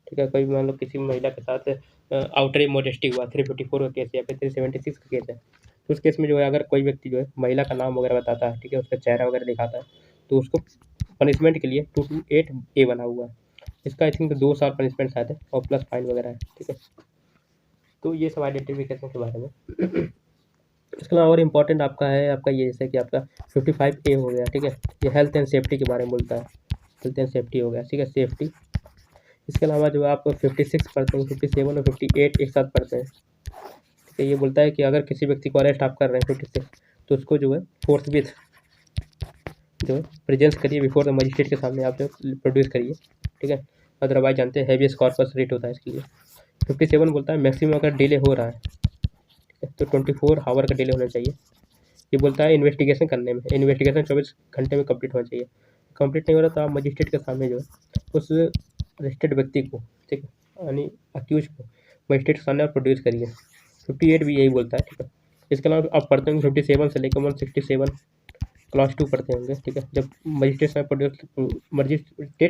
ठीक है। कोई मान लो किसी महिला के साथ आउटरेज मोडेस्टी हुआ, 354 का केस या फिर 376 का केस है, तो उस केस में जो है अगर कोई व्यक्ति जो है महिला का नाम वगैरह बताता है, ठीक है, उसका चेहरा वगैरह दिखाता है, तो उसको पनिशमेंट के लिए 228A बना हुआ है। इसका आई थिंक 2 साल पनिशमेंट शायद है और प्लस फाइन वगैरह है, ठीक है। तो ये सब आइडेंटिफिकेशन के बारे में। इसके अलावा और इम्पोर्टेंट आपका है आपका ये, जैसे कि आपका 55A हो गया, ठीक है, ये हेल्थ एंड सेफ्टी के बारे में बोलता है। हेल्थ एंड सेफ्टी हो गया, ठीक है, सेफ्टी। इसके अलावा जो आप 56 पढ़ते हैं, 57 और 58 एक साथ पढ़ते हैं, ठीक है। ये बोलता है कि अगर किसी व्यक्ति को अरेस्ट आप कर रहे हैं 56, तो उसको जो है फोर्थ विथ जो है प्रेजेंस करिए बिफोर द मजिस्ट्रेट के सामने आप जो प्रोड्यूस करिए, ठीक है। अदरवाइज जानते हैं हेवियस कॉर्पस रेट होता है इसके लिए। 57 बोलता है मैक्सिमम अगर डिले हो रहा है, ठीक है, तो 24 आवर का डिले होना चाहिए। ये बोलता है इन्वेस्टिगेशन करने में, इन्वेस्टिगेशन 24 घंटे में कंप्लीट होना चाहिए। कंप्लीट नहीं हो रहा तो आप मजिस्ट्रेट के सामने जो है उस अरेस्टेड व्यक्ति को, ठीक है, यानी अक्यूज को मजिस्ट्रेट के सामने आप प्रोड्यूस करिए। 58 भी यही बोलता है, ठीक है। इसके अलावा आप पढ़ते होंगे 57 से लेकर 167 क्लास 2 पढ़ते होंगे, ठीक है। जब मजिस्ट्रेट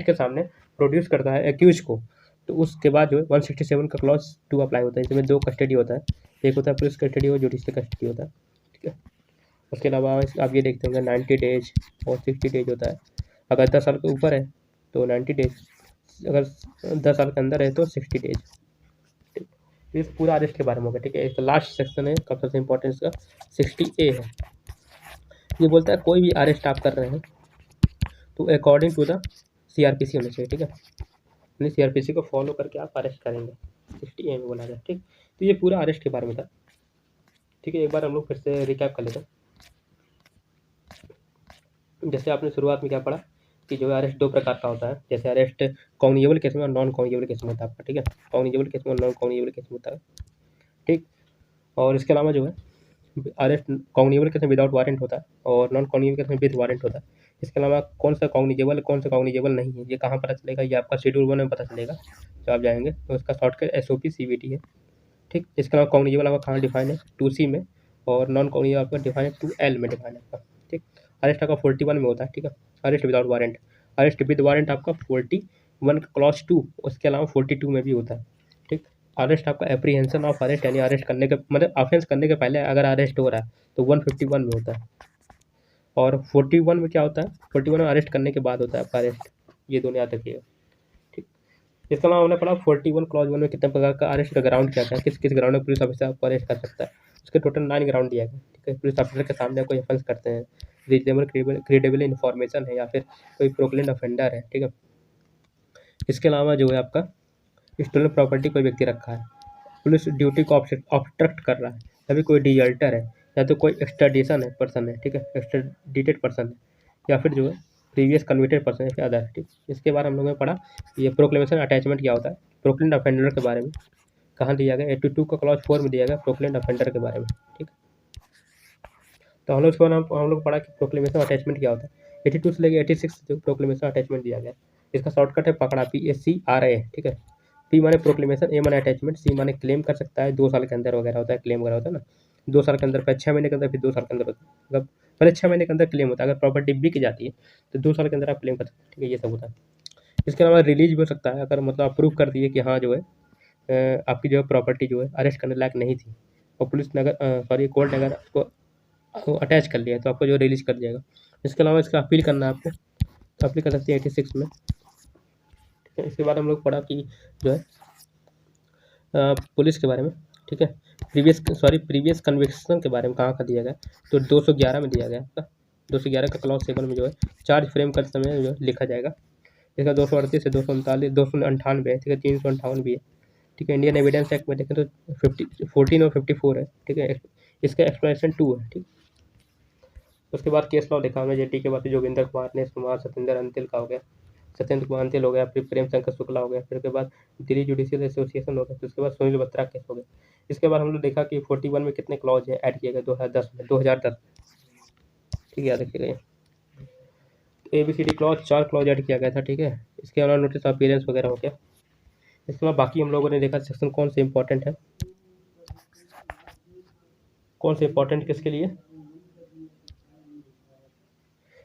के सामने प्रोड्यूस करता है एक्यूज को, तो उसके बाद जो है 167 का क्लॉज 2 अप्लाई होता है। इसमें 2 कस्टडी होता है, एक होता है पुलिस कस्टडी और जुडिशियल कस्टडी होता है, ठीक है। उसके अलावा आप ये देखते होंगे 90 डेज और 60 डेज होता है। अगर 10 साल के ऊपर है तो 90 डेज, अगर 10 साल के अंदर है तो 60 डेज। इस पूरा अरेस्ट के बारे में होगा, ठीक है। इसका लास्ट सेक्शन है सबसे इंपॉर्टेंट, इसका 60A है। ये बोलता है कोई भी अरेस्ट आप कर रहे हैं तो अकॉर्डिंग टू द CRPC होना चाहिए, ठीक है, यानी CRPC को फॉलो करके आप अरेस्ट करेंगे। 60A में बोला गया, ठीक। तो ये पूरा अरेस्ट के बारे में था, ठीक है। एक बार हम लोग फिर से रिकैप कर लेते हैं। जैसे आपने शुरुआत में क्या पढ़ा कि जो है अरेस्ट 2 प्रकार का होता है, जैसे अरेस्ट कॉग्निजेबल केस में और नॉन कॉग्निजेबल केस में होता है आपका, ठीक है। कॉग्निजेबल केस में और नॉन कॉग्निजेबल केस में होता है, ठीक। और इसके अलावा जो है अरेस्ट कॉग्निजेबल केस में विदाउट वारंट होता है और नॉन कॉग्निजेबल केस में विद वारंट होता है। इसके अलावा कौन सा कॉग्निजेबल कौन सा कॉग्निजेबल नहीं है, ये कहाँ पता चलेगा, ये आपका शेड्यूल 1 में पता चलेगा जब आप जाएंगे, तो इसका शॉर्टकट SOP CVT है, ठीक। इसके अलावा कॉग्निजेबल आपका कहाँ डिफाइन है 2C में, और नॉन कॉग्निजेबल आपका डिफाइन है 2L में डिफाइन है आपका, ठीक। अरेस्ट आपका 41 में होता है, ठीक है, arrest without warrant. Arrest with warrant आपका 41 क्लॉज 2, उसके अलावा 42 में भी होता है, ठीक। अरेस्ट आपका एप्रीहेंशन ऑफ अरेस्ट, यानी अरेस्ट करने के मतलब ऑफेंस करने के पहले अगर अरेस्ट हो रहा है तो 151 में होता है। और 41 में क्या होता है, 41 में अरेस्ट करने के बाद होता है आपका अरेस्ट, ये दोनों याद रखिएगा, ठीक। इसके अलावा हमने पढ़ा 41 क्लॉज 1 में कितने प्रकार का अरेस्ट का ग्राउंड क्या है, किस किस ग्राउंड में पुलिस ऑफिसर आपको अरेस्ट कर सकता है। उसके टोटल 9 ग्राउंड दिया गया, ठीक है। पुलिस ऑफिसर के सामने कोई ऑफेंस करते हैं, रीजनेबल क्रेडिबल इन्फॉर्मेशन है, या फिर कोई प्रोक्लेम्ड ऑफेंडर है, ठीक है। इसके अलावा जो है आपका स्टोलन प्रॉपर्टी कोई व्यक्ति रखा है, पुलिस ड्यूटी को ऑब्स्ट्रक्ट कर रहा है, अभी कोई डिजल्टर है, या तो कोई एक्स्ट्राडिशन है पर्सन है, ठीक है, एक्स्ट्राडिटेड पर्सन है, या फिर जो है प्रीवियस कन्विक्टेड पर्सन है, फिर अदर, ठीक। इसके बारे में हम लोगों ने पढ़ा ये प्रोक्लेमेशन अटैचमेंट क्या होता है, प्रोक्लेम्ड ऑफेंडर के बारे में कहाँ दिया गया, 82 का क्लॉज 4 में दिया गया प्रोक्लेम्ड ऑफेंडर के बारे में, ठीक। तो हम लोग इसके बाद हम लोग पढ़ा कि प्रोक्लेमेशन अटैचमेंट क्या होता है। 82 से लेकर 86 जो प्रोक्लेमेशन अटैचमेंट दिया गया, इसका शॉर्टकट है पकड़ा, PACRA, ठीक है। P माने प्रोक्लेमेशन, A माने अटैचमेंट, C माने क्लेम कर सकता है 2 साल के अंदर वगैरह होता है, क्लेम वगैरह होता है ना, 2 साल के अंदर, पहले 6 महीने के अंदर, फिर 2 साल के अंदर होता है, मतलब पहले 6 महीने के अंदर क्लेम होता है, अगर प्रॉपर्टी बिक जाती है तो 2 साल के अंदर आप क्लेम कर सकते हैं, ठीक है, ये सब होता है। इसके अलावा रिलीज भी हो सकता है, अगर मतलब आप प्रूव कर दिए कि हाँ जो है आपकी जो है प्रॉपर्टी जो है अरेस्ट करने लायक नहीं थी, और पुलिस ने अगर सॉरी कोर्ट ने अगर उसको अटैच कर लिया है तो आपको जो रिलीज कर दिएगा। इसके अलावा इसका अपील करना है आपको, तो अपील कर सकते हैं 86 में, ठीक है। इसके बाद हम लोग पढ़ा कि जो है पुलिस के बारे में, ठीक है, प्रीवियस कन्विक्शन के बारे में कहाँ का दिया गया, तो 211 में दिया गया आपका, 211 का क्लॉज 7 में जो है चार्ज फ्रेम करते समय जो लिखा जाएगा। इसका 238 से 239 298 है, ठीक है, 358 भी है, ठीक है। इंडियन एविडेंस एक्ट में देखें तो 14 और 54 है, ठीक है। इसका एक्सप्लेनेशन 2 है, ठीक। उसके बाद केस लॉ देखा हमने, जेटी के बाद जोगिंदर कुमार, नेस कुमार, सत्येंद्र अंतिल का हो गया, सत्येंद्र कुमार अंतिल हो गया, फिर प्रेम शंकर शुक्ला हो गया, फिर उसके बाद दिल्ली जुडिशियल एसोसिएशन हो गया, फिर उसके बाद सुनील बत्रा केस हो गया। इसके बाद हम लोग देखा कि 41 में कितने क्लॉज है ऐड किए गए 2010 में, 2010, ठीक है, याद रखिएगा ये। ABCD क्लॉज 4 क्लॉज ऐड किया गया था, ठीक है। इसके अलावा नोटिस ऑफ अपीयरेंस वगैरह हो गया। इसके बाद बाकी हम लोगों ने देखा सेक्शन कौन से इंपॉर्टेंट है, कौन से इंपॉर्टेंट किसके लिए,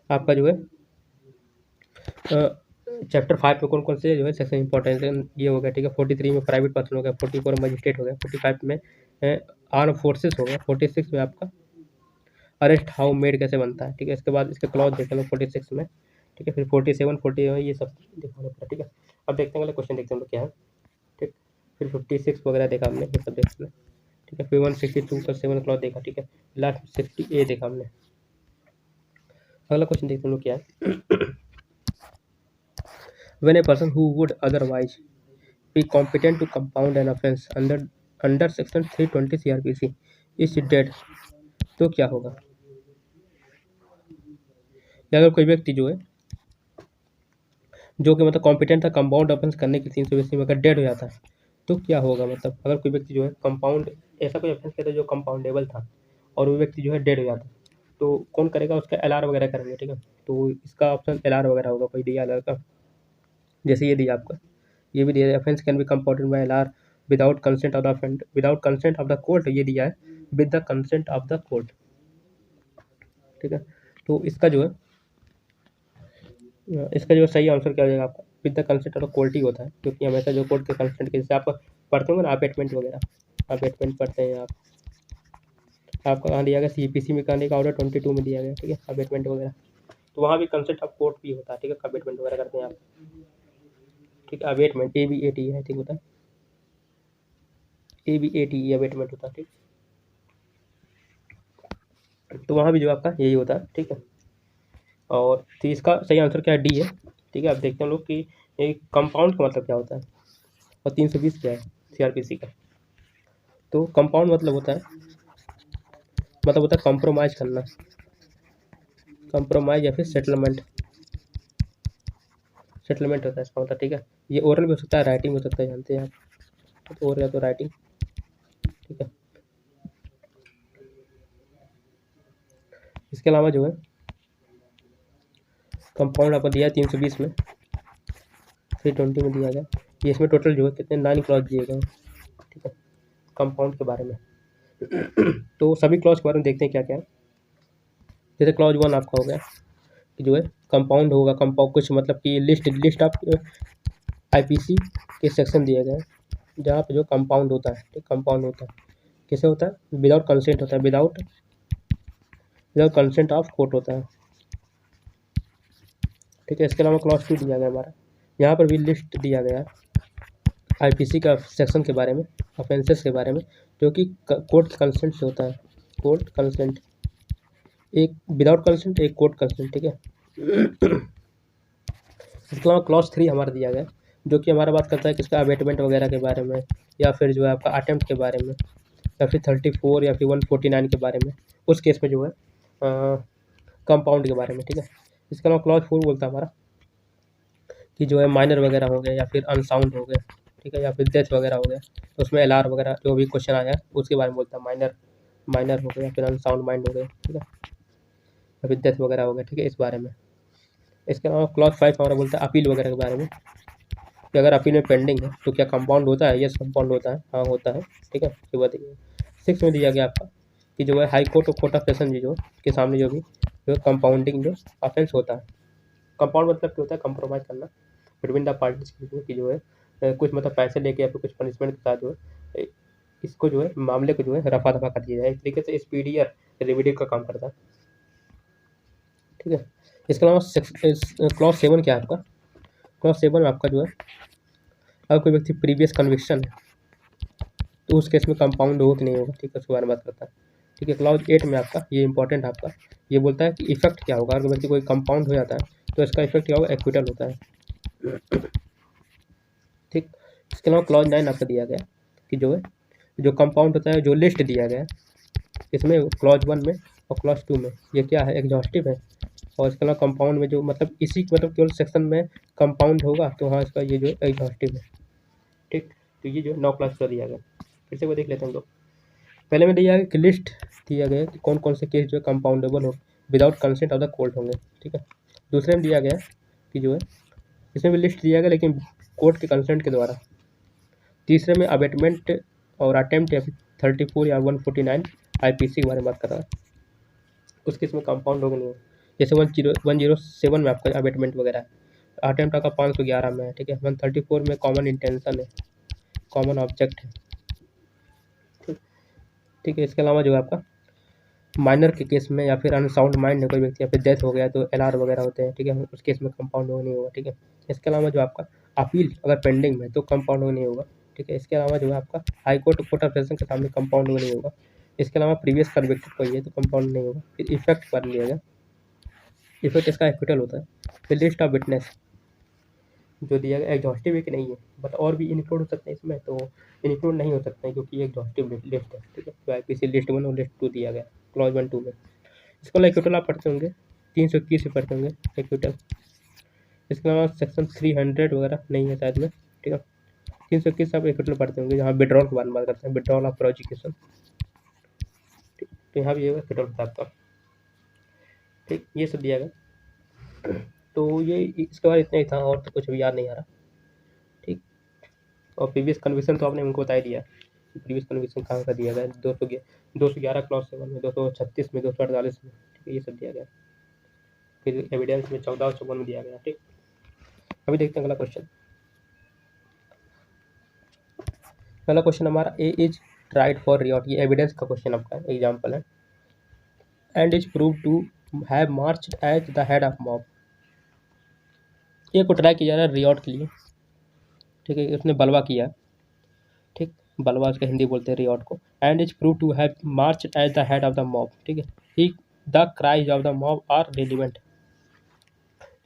आपका जो है चैप्टर 5 में कौन कौन से जो है सेक्शन इंपॉर्टेंट ये हो गया, ठीक है। 43 में प्राइवेट पर्सन हो गया, 44 में मजिस्ट्रेट हो गया, 45 में आर्म फोर्सेस हो गया, 46 में आपका अरेस्ट हाउ मेड कैसे बनता है, ठीक है। इसके बाद इसके क्लॉज देख लो 46 में, ठीक है। फिर 47 40 ये सब देखना पड़ता है, ठीक है। अब देखते हैं अगले क्वेश्चन, देखते हैं हम लोग क्या है, ठीक। फिर 56 वगैरह देखा हमने, ये सब देखते हैं, ठीक है। फिर 162 का 7 क्लॉज देखा, ठीक है। लास्ट 60 देखा हमने। अगला क्वेश्चन देखते हैं हम लोग क्या है। When a person who would otherwise be competent to compound an offence under section 320 CRPC is dead, तो क्या होगा। या अगर कोई व्यक्ति जो है जो कि मतलब कॉम्पिटेंट था कंपाउंड ऑफेंस करने की 320 में, अगर डेड हो जाता है तो क्या होगा। मतलब अगर कोई व्यक्ति जो है कंपाउंड ऐसा कोई ऑफेंस करता है जो कंपाउंडेबल था और वो व्यक्ति जो है डेड हो जाता है, तो कौन करेगा, उसका एलआर वगैरह करेंगे, ठीक है। तो इसका ऑप्शन एलआर वगैरह होगा, कोई दिया एलआर का, जैसे ये दिया आपका, ये भी दिया offence can be compounded by LR without consent of the offend, without consent of the court, ये दिया है with the consent of the court, ठीक है। तो इसका जो सही आंसर क्या हो जाएगा आपका, with the consent of the court ही होता है, क्योंकि हमेशा जो कोर्ट के कंसेंट के, जैसे आप पढ़ते होंगे ना अबेटमेंट वगैरह, अबेटमेंट पढ़ते हैं आप, आपका कहाँ दिया गया, सीपीसी में कहाँ दिया, ऑर्डर 22 में दिया गया, ठीक है। अबेटमेंट वगैरह तो वहाँ भी कंसेंट ऑफ कोर्ट भी होता है, ठीक है। अबेटमेंट वगैरह करते हैं आप, ठीक है। अबेटमेंट ABAT है, ठीक होता है, ABAT अबेटमेंट होता है, ठीक। तो वहाँ भी जो आपका यही होता है, ठीक है। और तो इसका सही आंसर क्या है, डी है, ठीक है। अब देखते हैं हम लोग कि एक कंपाउंड का मतलब क्या होता है और 320 क्या है सीआरपीसी का। तो कंपाउंड मतलब होता है कॉम्प्रोमाइज़ करना, कंप्रोमाइज़ या फिर सेटलमेंट होता है इसका मतलब, ठीक है। ये ओरल भी हो सकता है, राइटिंग हो सकता है, जानते हैं आप, तो ओरल या तो राइटिंग, ठीक है। इसके अलावा जो है कंपाउंड आपको दिया है 320 में, 320 में दिया गया, ये इसमें टोटल जो है कितने 9 क्लॉज दिए गए हैं, ठीक है, कंपाउंड के बारे में। तो सभी क्लॉज के बारे में देखते हैं क्या क्या है। जैसे क्लॉज 1 आपका हो गया कि जो है कंपाउंड होगा, कंपाउंड कुछ मतलब कि लिस्ट ऑफ आईपीसी के सेक्शन दिए गए हैं जहाँ पे जो कंपाउंड होता है, ठीक, कंपाउंड होता है कैसे होता है, विदाउट कंसेंट होता है, विदाउट कंसेंट ऑफ कोर्ट होता है, ठीक है। इसके अलावा क्लॉज 2 दिया गया हमारा, यहाँ पर भी लिस्ट दिया गया आईपीसी का सेक्शन के बारे में, ऑफेंसेस के बारे में, जो कि कोर्ट कंसेंट से होता है, कोर्ट कंसेंट, एक विदाउट कंसेंट, एक कोर्ट कंसेंट, ठीक है। इसके अलावा क्लॉज 3 हमारा दिया गया जो कि हमारा बात करता है किसका, अबेटमेंट वगैरह के बारे में, या फिर जो है आपका अटेम्प्ट के बारे में, या फिर 34 या फिर 149 के बारे में, उस केस में जो है कंपाउंड के बारे में, ठीक है। इसके अलावा क्लॉज 4 बोलता है हमारा कि जो है माइनर वगैरह हो गए या फिर अनसाउंड हो गए, ठीक है, या फिर डेथ वगैरह हो गया, तो उसमें एलआर वगैरह जो भी क्वेश्चन आया उसके बारे में बोलता है, माइनर हो गया, फिर अनसाउंड माइंड हो गए, ठीक है, या फिर डेथ वगैरह हो गया, ठीक है, इस बारे में। इसके अलावा क्लॉज 5 हमारा बोलता है अपील वगैरह के बारे में, कि अगर अपील में पेंडिंग है तो क्या कंपाउंड होता है, यस कंपाउंड होता है, हाँ होता है, ठीक है। उसके बाद 6 में दिया गया आपका कि जो है हाई कोर्ट और कोर्ट ऑफ सेशन जो के सामने जो भी जो कंपाउंडिंग जो ऑफेंस होता है, कंपाउंड मतलब क्या होता है, कंप्रोमाइज़ करना बिटवीन द पार्टीज की जो है कुछ मतलब पैसे लेके या फिर कुछ पनिशमेंट के साथ जो है इसको जो है मामले को जो है रफा दफा कर दिया जाए, एक तरीके से स्पीडियर रेमेडी का काम करता है, ठीक है। इसके अलावा क्लॉज 7 क्या है आपका, क्लॉज 7 में आपका जो है अगर कोई व्यक्ति प्रीवियस कन्विक्शन है तो उस केस में कंपाउंड हो कि नहीं होगा, ठीक है, उसके बारे में बात करता है, ठीक है। क्लॉज 8 में आपका ये इंपॉर्टेंट आपका ये बोलता है कि इफेक्ट क्या होगा, अगर व्यक्ति कोई कंपाउंड हो जाता है तो इसका इफेक्ट क्या होगा, एक्विटल होता है, ठीक। इसके अलावा क्लॉज 9 आपका दिया गया कि जो है जो कंपाउंड होता है, जो लिस्ट दिया गया है इसमें क्लॉज 1 में और क्लॉज 2 में ये क्या है, एग्जॉस्टिव है। और इसके अलावा कंपाउंड में जो मतलब इसी मतलब केवल सेक्शन में कंपाउंड होगा तो हाँ इसका ये जो है एग्जॉस्टिव है, ठीक। तो ये जो 9 क्लास का दिया गया, फिर से वो देख लेते हैं हम लोग। पहले में दिया गया कि लिस्ट दिया गया कि कौन कौन से केस जो है कंपाउंडेबल हो without consent of the court होंगे, ठीक है। दूसरे में दिया गया कि जो है इसमें भी लिस्ट दिया गया लेकिन कोर्ट के कंसेंट के द्वारा। तीसरे में अबेटमेंट और अटेम्प्ट या फिर 34 या 149 आईपीसी के बारे में बात कर रहा है, उस केस में कंपाउंड होगा नहीं हो, जैसे 107 में आपका अबेटमेंट वगैरह है, अटेम्प्ट आपका 511 में है, ठीक है। 134 में कॉमन इंटेंशन है, कॉमन ऑब्जेक्ट है, ठीक है। इसके अलावा जो है आपका माइनर के केस में या फिर अनसाउंड माइंड है कोई व्यक्ति या फिर डेथ हो गया तो एलआर वगैरह होते हैं, ठीक है। उस केस में कंपाउंड हो नहीं होगा, ठीक है। इसके अलावा जो आपका अपील अगर पेंडिंग में तो कंपाउंड हो नहीं होगा, ठीक है। इसके अलावा जो है आपका high court court of session के सामने कंपाउंड हो नहीं होगा। इसके अलावा प्रीवियस कन्विक्टेड कोई है तो कंपाउंड नहीं होगा। फिर इफेक्ट पर लिया गया, इफेक्ट इसका एक्विटल होता है। फिर लिस्ट ऑफ विटनेस जो दिया गया एग्जॉस्टिव है कि नहीं है, बट और भी इंक्लूड हो सकते हैं इसमें, तो इंक्लूड नहीं हो सकते हैं क्योंकि ये एग्जॉस्टिव लिस्ट है, ठीक है। जो आईपीसी लिस्ट 1 और लिस्ट 2 दिया गया क्लॉज 1 2 में। इसको एक्विटल आप पढ़ते होंगे, 321 से पढ़ते होंगे एक्विटल। इसके अलावा सेक्शन 300 वगैरह नहीं है शायद में, ठीक है। 321 आप एक्विटल पढ़ते होंगे जहाँ विड्रॉल के बारे में बात करते हैं, विड्रॉल ऑफ प्रोसिक्यूशन, तो यहाँ भी ये एक्विटल होता है आपका, ठीक। ये सब दिया गया, तो ये इसके बाद इतना ही था और तो कुछ भी याद नहीं आ रहा, ठीक। और प्रीवियस कन्विक्शन तो आपने उनको बता ही दिया, प्रीवियस कन्विक्शन कहाँ का दिया गया, 211 क्लॉज 7 में, 236 में, 248 में, ठीक है। ये सब दिया गया। फिर एविडेंस में 14 और 54 में दिया गया, ठीक। अभी देखते हैं अगला क्वेश्चन। पहला क्वेश्चन हमारा A is tried for riot, ये एविडेंस का क्वेश्चन आपका एग्जाम्पल है। And is prove to have marched as the head of mob, A को ट्राई किया जा रहा है रियॉट के लिए, ठीक है। उसने बलवा किया, ठीक, बलवा उसका हिंदी बोलते हैं रियॉट को। And is prove to have marched as the head of the mob, ठीक है। He the cries of the mob are relevant,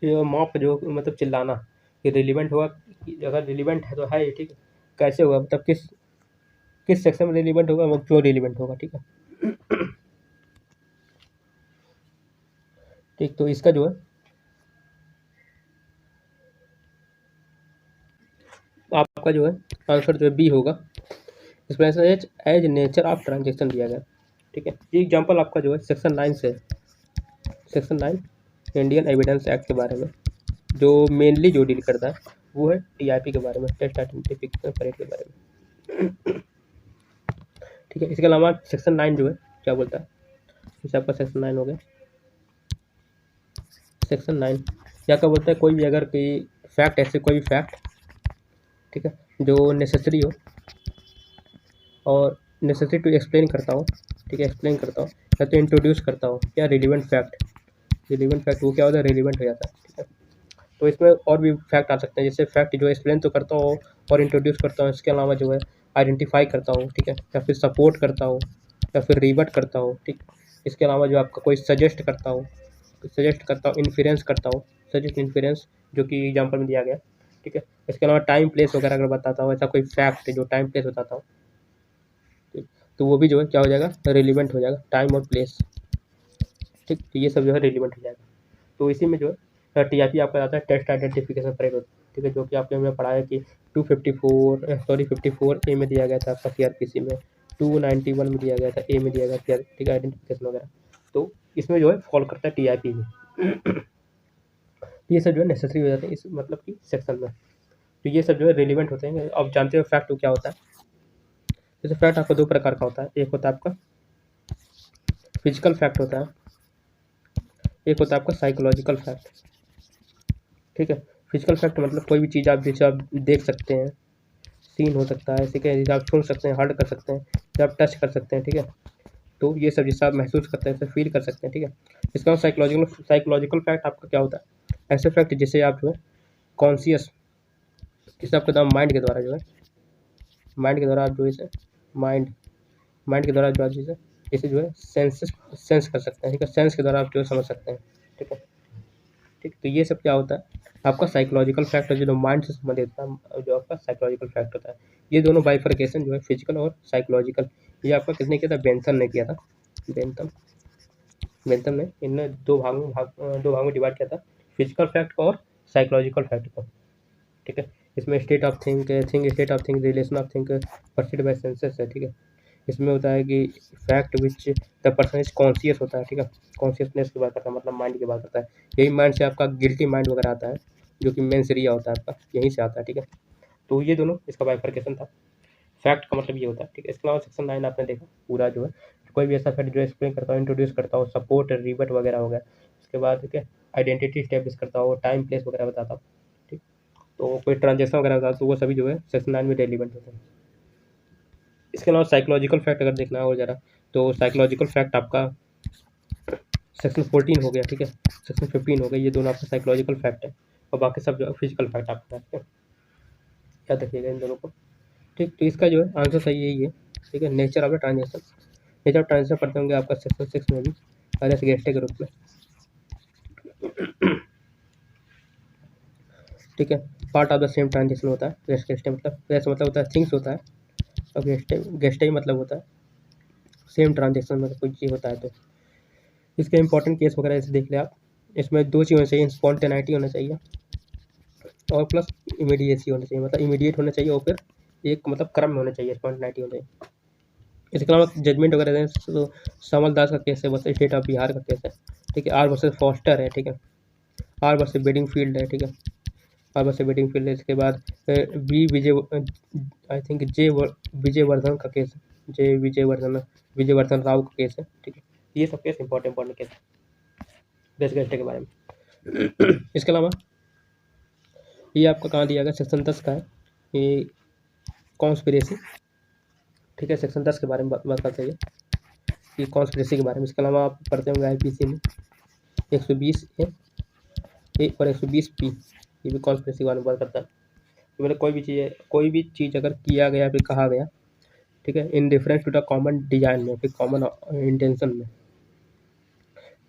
mob जो मतलब चिल्लाना, ये रिलीवेंट होगा, अगर रिलीवेंट है तो है ये, ठीक है। कैसे होगा मतलब किस सेक्शन में रिलीवेंट होगा, वो क्यों रिलीवेंट होगा, ठीक है। ठीक, तो इसका जो है आपका जो है आंसर जो है बी होगा। Explanation as nature of transaction दिया गया, ठीक है। ये एग्जांपल आपका जो है सेक्शन 9 से, सेक्शन 9 इंडियन एविडेंस एक्ट के बारे में, जो मेनली जो डील करता है वो है टीआईपी के बारे में, टेस्ट आइडेंटिफिकेशन परेड के बारे में, ठीक है। इसके अलावा सेक्शन 9 जो है क्या बोलता है, जैसे आपका सेक्शन 9 हो गया, सेक्शन 9 क्या क्या बोलता है, कोई भी अगर कोई फैक्ट, ऐसे कोई भी फैक्ट, ठीक है, जो नेसेसरी हो और नेसेसरी टू एक्सप्लेन करता हो, ठीक है, एक्सप्लेन करता हो या तो इंट्रोड्यूस करता हो, क्या रिलीवेंट फैक्ट, रिलीवेंट फैक्ट वो क्या होता है, रिलीवेंट हो जाता है, ठीक है। तो इसमें और भी फैक्ट आ सकते हैं, जैसे फैक्ट जो एक्सप्लेन तो करता हो और इंट्रोड्यूस करता हो, इसके अलावा जो है आइडेंटिफाई करता हो, ठीक है, या फिर सपोर्ट करता हो या फिर रिबट करता हो, ठीक। इसके अलावा जो आपका कोई सजेस्ट करता हो, इन्फ्रेंस करता हो, सजेस्ट इन्फ्रेंस जो कि एग्जाम्पल में दिया गया, ठीक है। इसके अलावा टाइम प्लेस वगैरह अगर बताता हो, ऐसा कोई फैक्ट जो टाइम प्लेस बताता हो, तो वो भी जो है क्या हो जाएगा, रिलीवेंट हो जाएगा, टाइम और प्लेस, ठीक। तो ये सब जो है रिलीवेंट हो जाएगा। तो इसी में जो है टीआईपी आपका आता है टेस्ट आइडेंटिफिकेशन परेड, ठीक है, जो कि आपने हमें पढ़ा है कि 54 ए में दिया गया था आपका सीआरपीसी में, 291 में दिया गया था ए में दिया गया था, ठीक है, आइडेंटिफिकेशन वगैरह। तो इसमें जो है फॉलो करता है टीआईपी में। ये सब जो है नेसेसरी हो जाते हैं इस मतलब कि सेक्शन में, तो ये सब जो है रिलीवेंट होते हैं। अब जानते हो फैक्ट क्या होता है, जैसे फैक्ट आपका 2 प्रकार का होता है, एक होता है आपका फिजिकल फैक्ट होता है, एक होता है आपका साइकोलॉजिकल फैक्ट, ठीक है। फिजिकल फैक्ट मतलब कोई भी चीज़ आप जैसे आप देख सकते हैं, सीन हो सकता है, ठीक है, जैसे आप छू सकते हैं, हर्ड कर सकते हैं, जैसे आप टच कर सकते हैं, ठीक है। तो ये सब जैसे आप महसूस करते हैं, जैसे फील कर सकते हैं, ठीक है। इसका साइकोलॉजिकल फैक्ट आपका क्या होता है, ऐसे फैक्ट जिसे आप जो है कॉन्शियस, जिसे आपका नाम माइंड के द्वारा जो है, माइंड के द्वारा आप जो इसे माइंड के द्वारा जो आप इसे जो है सेंस कर सकते हैं, ठीक है, सेंस के द्वारा आप जो समझ सकते हैं, ठीक है, ठीक। तो ये सब क्या होता है आपका साइकोलॉजिकल फैक्ट, जो माइंड से संबंधित होता है, जो आपका साइकोलॉजिकल फैक्ट होता है। ये दोनों बाइफर्केशन जो है फिजिकल और साइकोलॉजिकल, ये आपका किसने किया था, बेंथम ने किया था, बेंथम ने इन दो भागों में डिवाइड किया था, फिजिकल फैक्ट और साइकोलॉजिकल फैक्ट को, ठीक है। इसमें state of state of think, relation of think perceived bye senses है, ठीक है। इसमें होता है कि fact which the person is conscious होता है, ठीक है, कॉन्शियसनेस की बात करता है, मतलब माइंड की बात करता है। यही माइंड से आपका गिल्टी माइंड वगैरह आता है, जो कि मेंस एरिया होता है आपका, यहीं से आता है, ठीक है। तो ये दोनों इसका बाइफर्केशन था, फैक्ट का मतलब ये होता है, ठीक है। इसके अलावा सेक्शन 9 आपने देखा पूरा जो है, कोई भी ऐसा फैक्ट जो एक्सप्लेन करता हो, इंट्रोड्यूस करता हो, सपोर्ट रिबट वगैरह हो गया, उसके बाद ठीक है आइडेंटिटी स्टैब्लिश करता हो, टाइम प्लेस वगैरह बताता हो, तो कोई ट्रांजेक्शन वगैरह होता है तो वो सभी जो है सेक्शन 9 में रेलिवेंट होते हैं। इसके अलावा साइकोलॉजिकल फैक्ट अगर देखना हो ज़रा, तो साइकोलॉजिकल फैक्ट आपका सेक्शन 14 हो गया, ठीक है, सेक्शन 15 हो गया, ये दोनों आपका साइकोलॉजिकल फैक्ट है, और बाकी सब जो है फिजिकल फैक्ट आपका है, याद रखिएगा इन दोनों को। ठीक, तो इसका जो है आंसर सही यही है, ठीक है। Nature of the transaction, nature of transaction पढ़ते होंगे आपका सेक्शन 6 में भी, रेस गेस्टे के रूप में, ठीक है। Part of the same transaction होता है, रेस गेस्टे मतलब, रेस मतलब होता है थिंग्स होता है, और गेस्टे गेस्टे ही मतलब होता है सेम ट्रांजेक्शन में कोई चीज़ होता है। तो इसके इंपॉर्टेंट केस वगैरह ऐसे देख ले आप, इसमें दो चीज़ होनी चाहिए, स्पॉन्टेनिटी होना चाहिए और प्लस इमीडिएसी होना चाहिए, मतलब इमीडिएट होना चाहिए और फिर एक मतलब क्रम में होना चाहिए, स्पॉन्टेनिटी होना चाहिए। इसके अलावा जजमेंट वगैरह दें तो समल दास का केस है, बस स्टेट ऑफ बिहार का केस है, ठीक है। आर वर्सेस फॉस्टर है, ठीक है। आर वर्सेस बेडिंग फील्ड है, ठीक है। आर वर्सेस बेडिंग फील्ड है। इसके बाद B Vijay, I think Vijay Vardhan का केस है, विजय वर्धन राव का केस है, ठीक है। ये सब केस इंपॉर्टेंट केस है देश के बारे में। इसके अलावा ये आपका कहाँ दिया गया, सेक्शन 10 का है ये, कॉन्स्पिरेसी, ठीक है। सेक्शन 10 के बारे में बात करते हैं ये कॉन्स्पिरेसी के बारे में। इसके अलावा आप पढ़ते होंगे आईपीसी में 120A और 120B, ये भी कॉन्स्पिरेसी के बारे में बात करता है। तो मैंने कोई भी चीज़ अगर किया गया फिर कहा गया, ठीक है, in difference to the common design में, फिर कॉमन इंटेंशन में,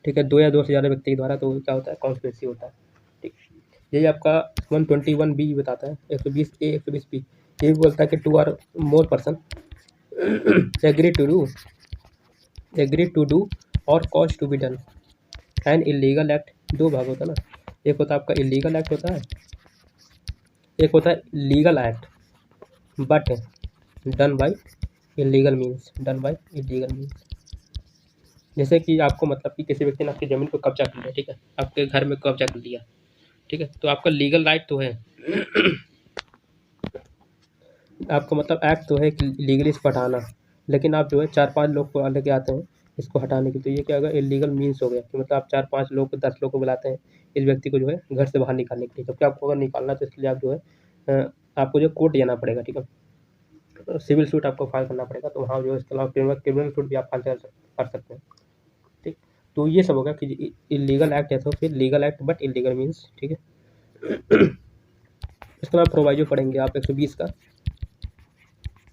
ठीक है, दो या दो से ज़्यादा व्यक्ति के द्वारा, तो क्या होता है, कॉन्स्पिरेसी होता है, ठीक। यही आपका 121B बताता है, 120A 120B, ये भी बोलता है कि 2 or more person agree to do or cause to be done an illegal act. दो भाग होता है ना, एक होता है आपका इलीगल एक्ट होता है, एक होता है legal act but done by illegal means, जैसे कि आपको मतलब कि किसी व्यक्ति ने आपकी ज़मीन को कब्जा कर लिया, ठीक है, आपके घर में कब्जा कर लिया, ठीक है, तो आपका लीगल राइट तो है आपको मतलब एक्ट तो है कि लीगली इसको हटाना, लेकिन आप जो है 4-5 लोग को लेके आते हैं इसको हटाने की, तो ये क्या होगा, इलीगल मीन्स हो गया कि मतलब आप 4-5 लोग 10 लोग को बुलाते हैं इस व्यक्ति को जो है घर से बाहर निकालने के लिए। तो क्या आपको अगर निकालना है तो इसके लिए आप जो है आपको जो कोर्ट जाना पड़ेगा, ठीक है, सिविल सूट आपको फाइल करना पड़ेगा, तो वहाँ जो है इसके अलावा क्रिमिनल सूट भी आप फाइल कर सकते हैं, ठीक। तो ये सब होगा कि इलीगल एक्ट है तो फिर legal act but illegal means, ठीक है। इसके अलावा प्रोवाइजो पढ़ेंगे आप 120 का,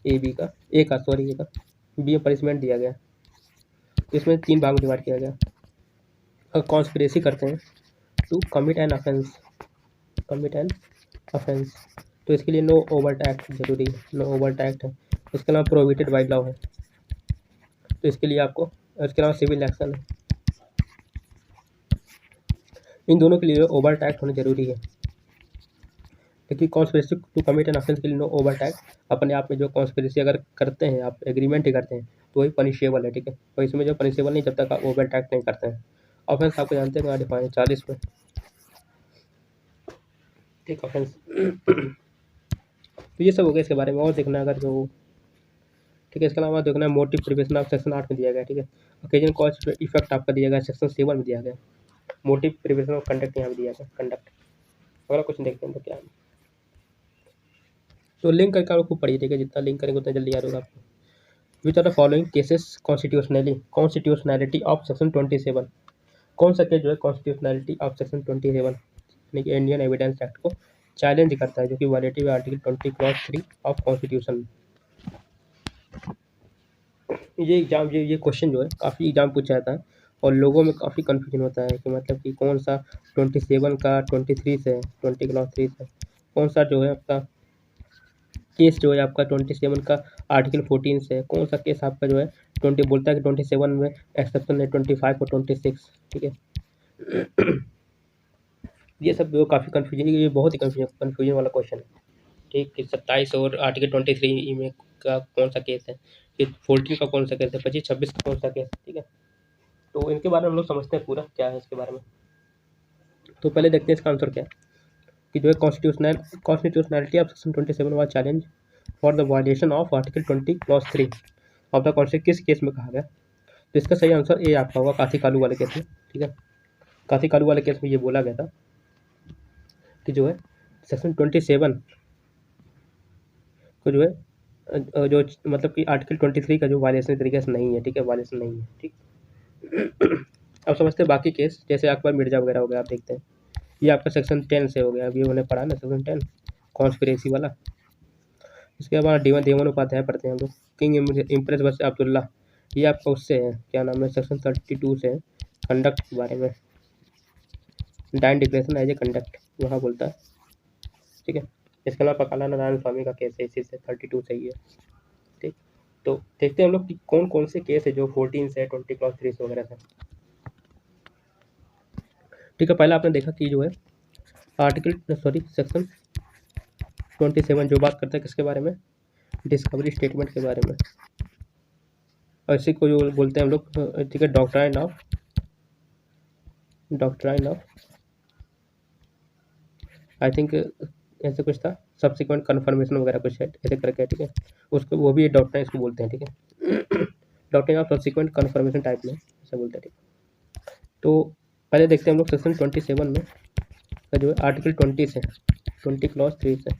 ए का बी में पनिशमेंट दिया गया, तो इसमें 3 भाग में डिवाइड किया गया। अगर कॉन्स्पिरेसी करते हैं टू कमिट एन ऑफेंस, तो इसके लिए नो ओवर्ट एक्ट जरूरी है, नो ओवर्ट एक्ट है। इसके अलावा प्रोहिबिटेड बाय लॉ है, तो इसके लिए आपको, इसके अलावा सिविल एक्शन है, इन दोनों के लिए ओवर्ट एक्ट होना जरूरी है, क्योंकि conspiracy to commit an offence के लिए नो ओवर्ट एक्ट, अपने आप में जो कॉन्स्पिरेसी अगर करते हैं आप, एग्रीमेंट ही करते हैं, तो वही पनिशेबल है, ठीक है। तो इसमें जो पनिशेबल नहीं जब तक आप ओवर्ट एक्ट नहीं करते हैं। ऑफेंस आपको जानते हैं डिफाइन 40 में, ठीक, ऑफेंस। तो ये सब हो गया इसके बारे में, और देखना अगर जो, ठीक है। इसके अलावा देखना है मोटिव प्रिवेशन ऑफ सेक्शन 8 में दिया गया, ठीक है। ओकेजन कॉज इफेक्ट आपका दिया गया सेक्शन 7 में दिया गया, मोटिव प्रिवेशन ऑफ कंडक्ट यहाँ भी दिया गया, कंडक्ट। अगला क्वेश्चन देखते हैं तो क्या है, तो लिंक करके आपको पढ़िए, ठीक है, जितना लिंक करेंगे उतना जल्दी याद होगा आपको। Which are the following cases constitutionality of section 27, कौन सा केस जो है कॉन्स्टिट्यूशनैलिटी ऑफ सेक्शन 27 यानी कि इंडियन एविडेंस एक्ट को चैलेंज करता है, जो कि violative article 20 clause 3 of constitution. ये क्वेश्चन जो है काफ़ी एग्जाम पूछा जाता है, और लोगों में काफ़ी कन्फ्यूजन होता है कि मतलब कि कौन सा 27 का 23 से 20 क्लॉज 3 से, कौन सा जो है आपका केस जो है आपका 27 का आर्टिकल 14 से, कौन सा केस आपका जो है 20 बोलता है कि 27 में एक्सेप्शन है 25 और 26, ठीक है। ये सब जो काफ़ी कन्फ्यूजन, ये बहुत ही कन्फ्यूजन वाला क्वेश्चन है, ठीक कि 27 और आर्टिकल 23 में का कौन सा केस है, फिर 14 का कौन सा केस है, 25-26 का कौन सा केस है, ठीक है। तो इनके बारे में हम लोग समझते हैं पूरा क्या है इसके बारे में। तो पहले देखते हैं इसका आंसर क्या है, कि जो है constitutionality of section 27 was challenge for the violation of article 20 clause 3 of the constitution, किस केस में कहा गया। तो इसका सही आंसर ए आपका होगा, काशी कालू वाले केस में, ठीक है। काशी कालू वाले केस में ये बोला गया था कि जो है सेक्शन 27 को जो है जो मतलब कि आर्टिकल 23 का जो वायलेशन तरीके से नहीं है, ठीक है, वायलेशन नहीं है, ठीक। अब समझते हैं बाकी केस, जैसे अकबर मिर्जा वगैरह हो गया, आप देखते हैं ये आपका सेक्शन 10 से हो गया, अभी उन्हें पढ़ा ना सेक्शन 10 कॉन्स्पिरेसी वाला। इसके बाद देवन उपाध्याय पढ़ते हैं हम लोग, किंग इम्प्रेस वर्सेस अब्दुल्ला, ये आपका उससे है, क्या नाम है, सेक्शन 32 से है, कंडक्ट के बारे में, dying declaration as a conduct वहाँ बोलता है, ठीक है। इसके अलावा पकाला नारायण स्वामी का केस है, इसी से 32 से ही है, ठीक। तो देखते हैं हम लोग कि कौन कौन से केस है जो 14 से 20 क्लॉज 3 से वगैरह से, ठीक है। पहला आपने देखा कि जो है सेक्शन 27 जो बात करता है किसके बारे में, डिस्कवरी स्टेटमेंट के बारे में, और इसी को जो बोलते हैं हम लोग, ठीक है, डॉक्ट्राइन ऑफ आई थिंक ऐसे कुछ था, सब्सिक्वेंट कन्फर्मेशन वगैरह कुछ है ऐसे करके, ठीक है, उसको वो भी डॉक्ट्राइन इसको बोलते हैं, ठीक है। Doctrine of subsequent confirmation type में ऐसा बोलते हैं, ठीक। तो पहले देखते हैं हम लोग सेक्शन 27 में का जो है आर्टिकल 20 से 20 क्लॉज 3 से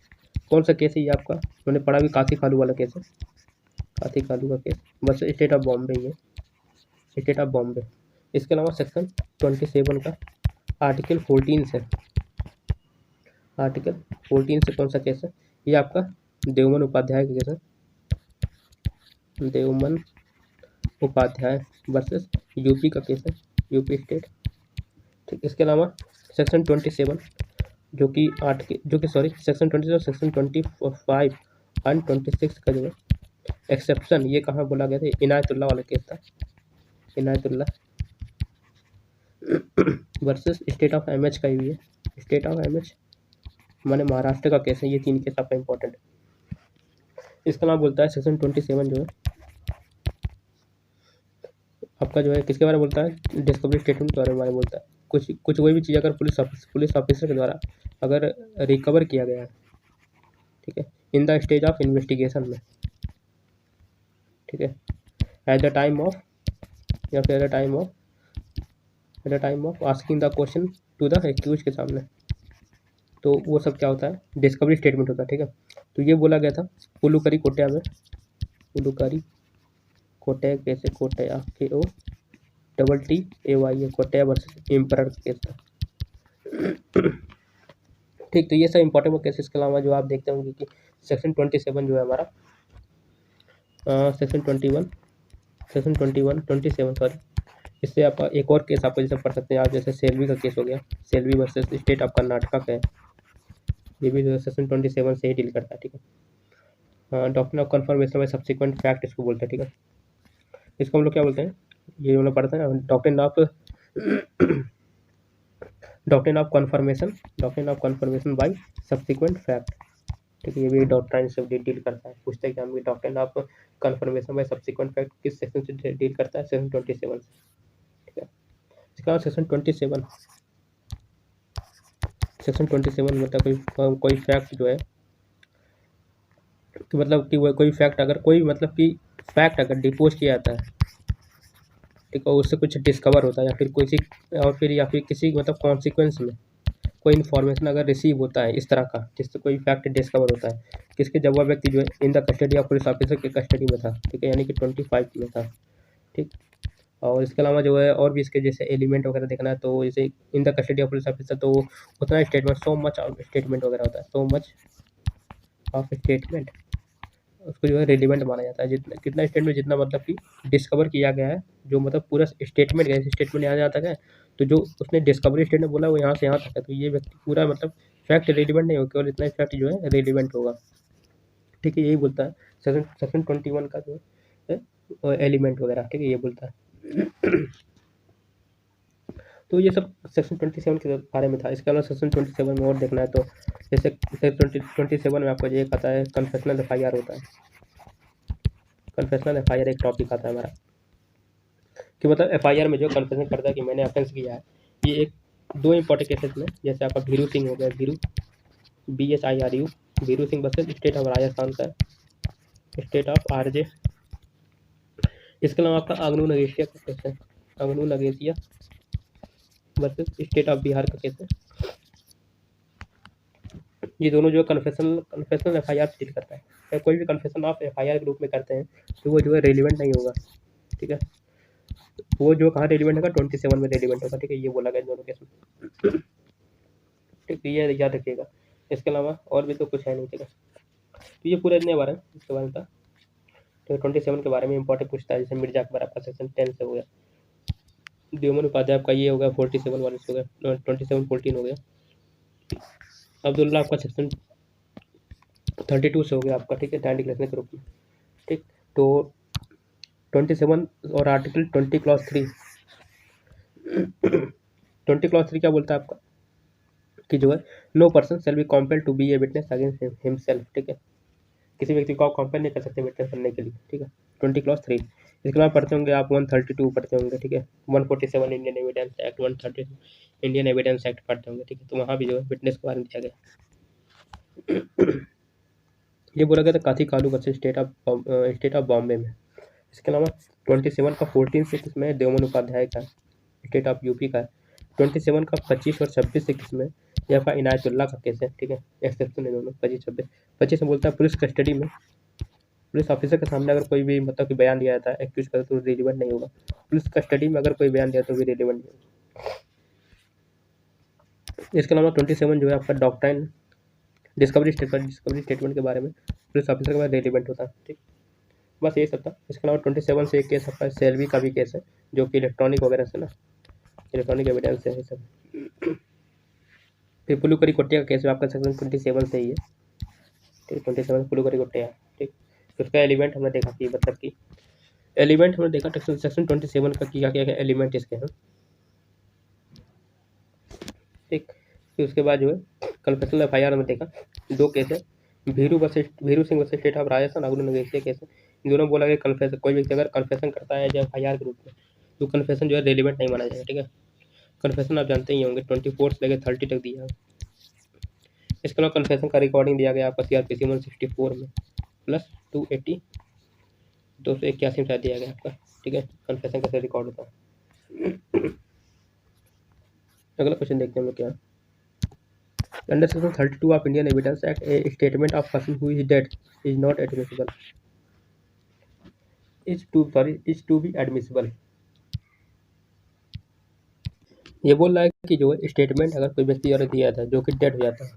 कौन सा केस है ये आपका, मैंने पढ़ा भी, काशी खालू वाला केस है, काशी खालू का केस, बस स्टेट ऑफ बॉम्बे ही है, स्टेट ऑफ बॉम्बे। इसके अलावा सेक्शन 27 का आर्टिकल 14 से, आर्टिकल 14 से कौन सा केस है, ये आपका देवमन उपाध्याय का केस है, देवमन उपाध्याय वर्सेस यूपी का केस है, यूपी स्टेट, ठीक। इसके अलावा सेक्शन 27 जो कि सेक्शन 27, सेक्शन 25 एंड 26 का जो है एक्सेप्शन, ये कहाँ बोला गया था, इनायतुल्ला वाला केस था, Inayatullah versus state of MH का भी है, स्टेट ऑफ एमएच माने महाराष्ट्र का केस है, ये 3 केस आपका इंपॉर्टेंट है। इसका नाम बोलता है सेक्शन 27 जो है आपका जो है किसके बारे में बोलता है, डिस्कवरी स्टेटमेंट के बारे में बोलता है, कुछ कोई भी चीज़ अगर पुलिस ऑफिसर के द्वारा अगर रिकवर किया गया है, ठीक है, in the stage of investigation में, ठीक है, एट द टाइम ऑफ या फिर at the time of asking the question to the accused के सामने, तो वो सब क्या होता है, डिस्कवरी स्टेटमेंट होता है, ठीक है। तो ये बोला गया था पुलुकरी कोट्या में, पुलुकरी कोट्या कैसे, कोट्या KOTTAY कोट्या वर्सेस एम्परर केस था, ठीक। तो ये सब इंपॉर्टेंट केसेस के अलावा जो आप देखते होंगे कि सेक्शन 27 जो है हमारा सेक्शन 27 सॉरी, इससे आप एक और केस आपको जैसे पढ़ सकते हैं आप, जैसे सेल्वी का केस हो गया, Selvi versus state of Karnataka का है, ये भी सेक्शन 27 से ही डील करता है, ठीक है। Doctrine of conformation bye subsequent fact इसको बोलते हैं, ठीक है। इसको हम लोग क्या बोलते हैं, ये हम लोग पढ़ते हैं doctrine of conformation bye subsequent fact, ठीक है, ये भी डॉक्ट्राइन से डील करता है, पूछते हैं कि हम doctrine of conformation bye subsequent fact किस सेक्शन से डील करता है, सेक्शन 27 से, ठीक है। इसके बाद सेक्शन 27 मतलब कोई फैक्ट जो है कि मतलब कि वो कोई फैक्ट अगर डिपोज किया जाता है, ठीक है, उससे कुछ डिस्कवर होता है या फिर किसी मतलब कॉन्सिक्वेंस में कोई इन्फॉर्मेशन अगर रिसीव होता है इस तरह का, जिससे कोई फैक्ट डिस्कवर होता है, किसके जब वह व्यक्ति जो है in the custody of police officer के कस्टडी में था, ठीक है, यानी कि 25 में था, ठीक। और इसके अलावा जो है और भी इसके जैसे एलिमेंट वगैरह देखना है, तो जैसे in the custody of police officer, तो उतना statement, so much of statement वगैरह होता है, सो मच ऑफ स्टेटमेंट, उसको जो है रेलिवेंट माना जाता है, जितना कितना स्टेटमेंट, जितना मतलब कि डिस्कवर किया गया है, जो मतलब पूरा स्टेटमेंट गया, स्टेटमेंट यहाँ जहाँ तक है, तो जो उसने डिस्कवरी स्टेटमेंट बोला वो यहाँ से यहाँ तक है, तो ये व्यक्ति पूरा मतलब फैक्ट रेलिवेंट नहीं होगा, केवल इतना फैक्ट जो है रेलिवेंट होगा, ठीक है, यही बोलता है सेक्शन 21 का जो है एलिमेंट वगैरह, ठीक है, ये बोलता है। तो ये सब सेक्शन 27 के बारे में था। इसके अलावा सेक्शन 27 में और देखना है तो जैसे सेक्शन 27 में आपको ये आता है कन्फेशनल FIR होता है, कन्फेशनल FIR एक टॉपिक आता है हमारा, कि मतलब FIR में जो कन्फेशन करता है कि मैंने ऑफेंस किया है, ये एक दो इंपॉर्टेंट केसेस में, जैसे आपका भीरू सिंह हो गया, BHIRU भीरू Singh versus state of Rajasthan का, स्टेट ऑफ RJ। इसके अलावा आपका अग्नू नगेशिया का केस है, Agnu Nagesia versus state of Bihar का केस है, ये दोनों जो है कन्फेशनल FIR से डील करता है। या कोई भी कन्फेशन आप FIR के रूप में करते हैं तो वो जो है रेलिवेंट नहीं होगा, ठीक है। वो जो कहाँ रेलिवेंट होगा, 27 में रेलिवेंट होगा, ठीक है। ये बोला गया इन दोनों केस में, ठीक है। ये याद रखिएगा। इसके अलावा और भी तो कुछ है नहीं, ठीक है। तो ये पूरा इतने बारे में, इसके बारे में था। तो 27 के बारे में इंपॉर्टेंट पूछता है, जैसे मिर्जा अकबर आपका सेक्शन 10 से हो गया, द्युमन उपाध्याय आपका ये हो गया 47 वाले से हो गया, 27-14 हो गया। अब्दुल्ला आपका सेक्शन 32 से हो गया आपका, ठीक है, टाइम डिक्लेरेशन के रूप में, ठीक। तो 27 और आर्टिकल 20 क्लॉज 3 20 क्लॉज 3 क्या बोलता है आपका कि जो है no person shall be compelled to be a witness against himself, ठीक है। किसी व्यक्ति को आप कॉम्पेल नहीं कर सकते विटनेस बनने के लिए, ठीक है। 20 क्लॉज 3। इसके बाद पढ़ते होंगे आप 132 पढ़ते होंगे, ठीक है। 147 Indian evidence act, 132 Indian evidence act पढ़ते होंगे, ठीक है। तो वहाँ भी जो है विटनेस के बारे में दिया गया। ये बोला गया था काथी Kalu versus state of Bombay में। इसके अलावा 27 का 14 से किसमें, देवमन उपाध्याय का, स्टेट ऑफ यूपी का। 27 का 25 और 26 से किसमें, या फिर इनायतुल्ला का केस है, ठीक है। एक्सेप्शन है दोनों, 25-26। 25 में बोलता है पुलिस कस्टडी में पुलिस ऑफिसर के सामने अगर कोई भी मतलब कि बयान दिया जाता है एक्यूज का, तो रिलेवेंट नहीं होगा। पुलिस कस्टडी में अगर कोई बयान दिया तो भी रिलेवेंट नहीं होगा। इसके अलावा 27 जो है आपका डॉक्ट्राइन डिस्कवरी स्टेटमेंट के बारे में पुलिस ऑफिसर के बाद रिलेवेंट होता है, ठीक। बस ये सब था। इसके अलावा 27 से एक केस आपका सेल्वी का भी केस है, जो कि इलेक्ट्रॉनिक वगैरह से ना, इलेक्ट्रॉनिक एविडेंस है ये सब। फिर पुलुकरी कोट्टिया का केस है आपका सेक्शन 27 से ही है, ठीक। 27 पुलुकरी कोट्टिया, ठीक। उसका एलिमेंट हमने देखा कि मतलब कि एलिमेंट हमने देखा सेक्शन 27 का क्या क्या एलिमेंट इसके हैं, ठीक। फिर उसके बाद जो है कन्फेशनल FIR में देखा 2 केस है, Bhiru Singh versus state of Rajasthan, Agninagar case है। इन दोनों बोला गया कन्फेशन, कोई व्यक्ति अगर कन्फेशन करता है जब FIR के रूप में, तो कन्फेशन जो है रेलिवेंट नहीं माना जाएगा, ठीक है। कन्फेशन आप जानते ही होंगे 24 से लेकर 30 तक दिया है। इसके अलावा कन्फेशन का रिकॉर्डिंग दिया गया आपका CRPC 164 में प्लस 281 में शायद दिया गया आपका, ठीक है। कन्फेशन कैसे रिकॉर्ड होता है। अगला क्वेश्चन देखते हैं हम लोग क्या। Under section 32 of Indian evidence act, a statement of person who is dead is not admissible, is to be admissible. ये बोल रहा है कि जो है स्टेटमेंट अगर कोई व्यक्ति द्वारा दिया था जो कि डेड हो जाता है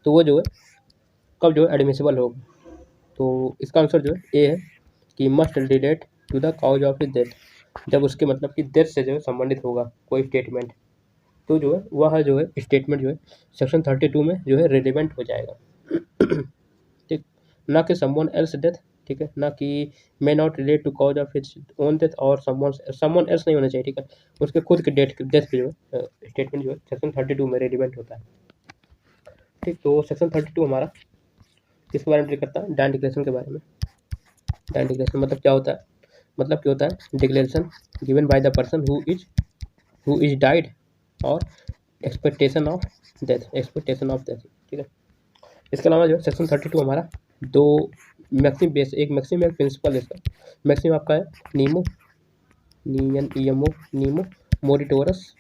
तो वो जो है कब जो है एडमिसिबल होगा। तो इसका आंसर जो है ए है कि must relate to the cause of his death, जब उसके मतलब कि डेथ से जो है संबंधित होगा कोई स्टेटमेंट, तो जो है वह जो है स्टेटमेंट जो है सेक्शन 32 में जो है रिलेवेंट हो जाएगा, ठीक। ना कि समवन एल्स डेथ, ठीक है, ना कि may not relate to cause of his own death और समवन एल्स नहीं होना चाहिए, ठीक है। उसके खुद के डेथ पे जो है स्टेटमेंट जो है सेक्शन 32 में रिलेवेंट होता है, ठीक। तो सेक्शन 32 हमारा किसके बारे में डिल करता है, डैन डिक्लेरेशन के बारे में। डैन डिक्लेरेशन मतलब क्या होता है, मतलब क्या होता है, declaration given by the person who is died और एक्सपेक्टेशन ऑफ डेथ, ठीक है। इसके अलावा जो है सेक्शन 32 हमारा 2 मैक्सिम बेस, एक मैक्सिम एक प्रिंसिपल है इसका। मैक्सिम आपका है नीमो मोरिटोरस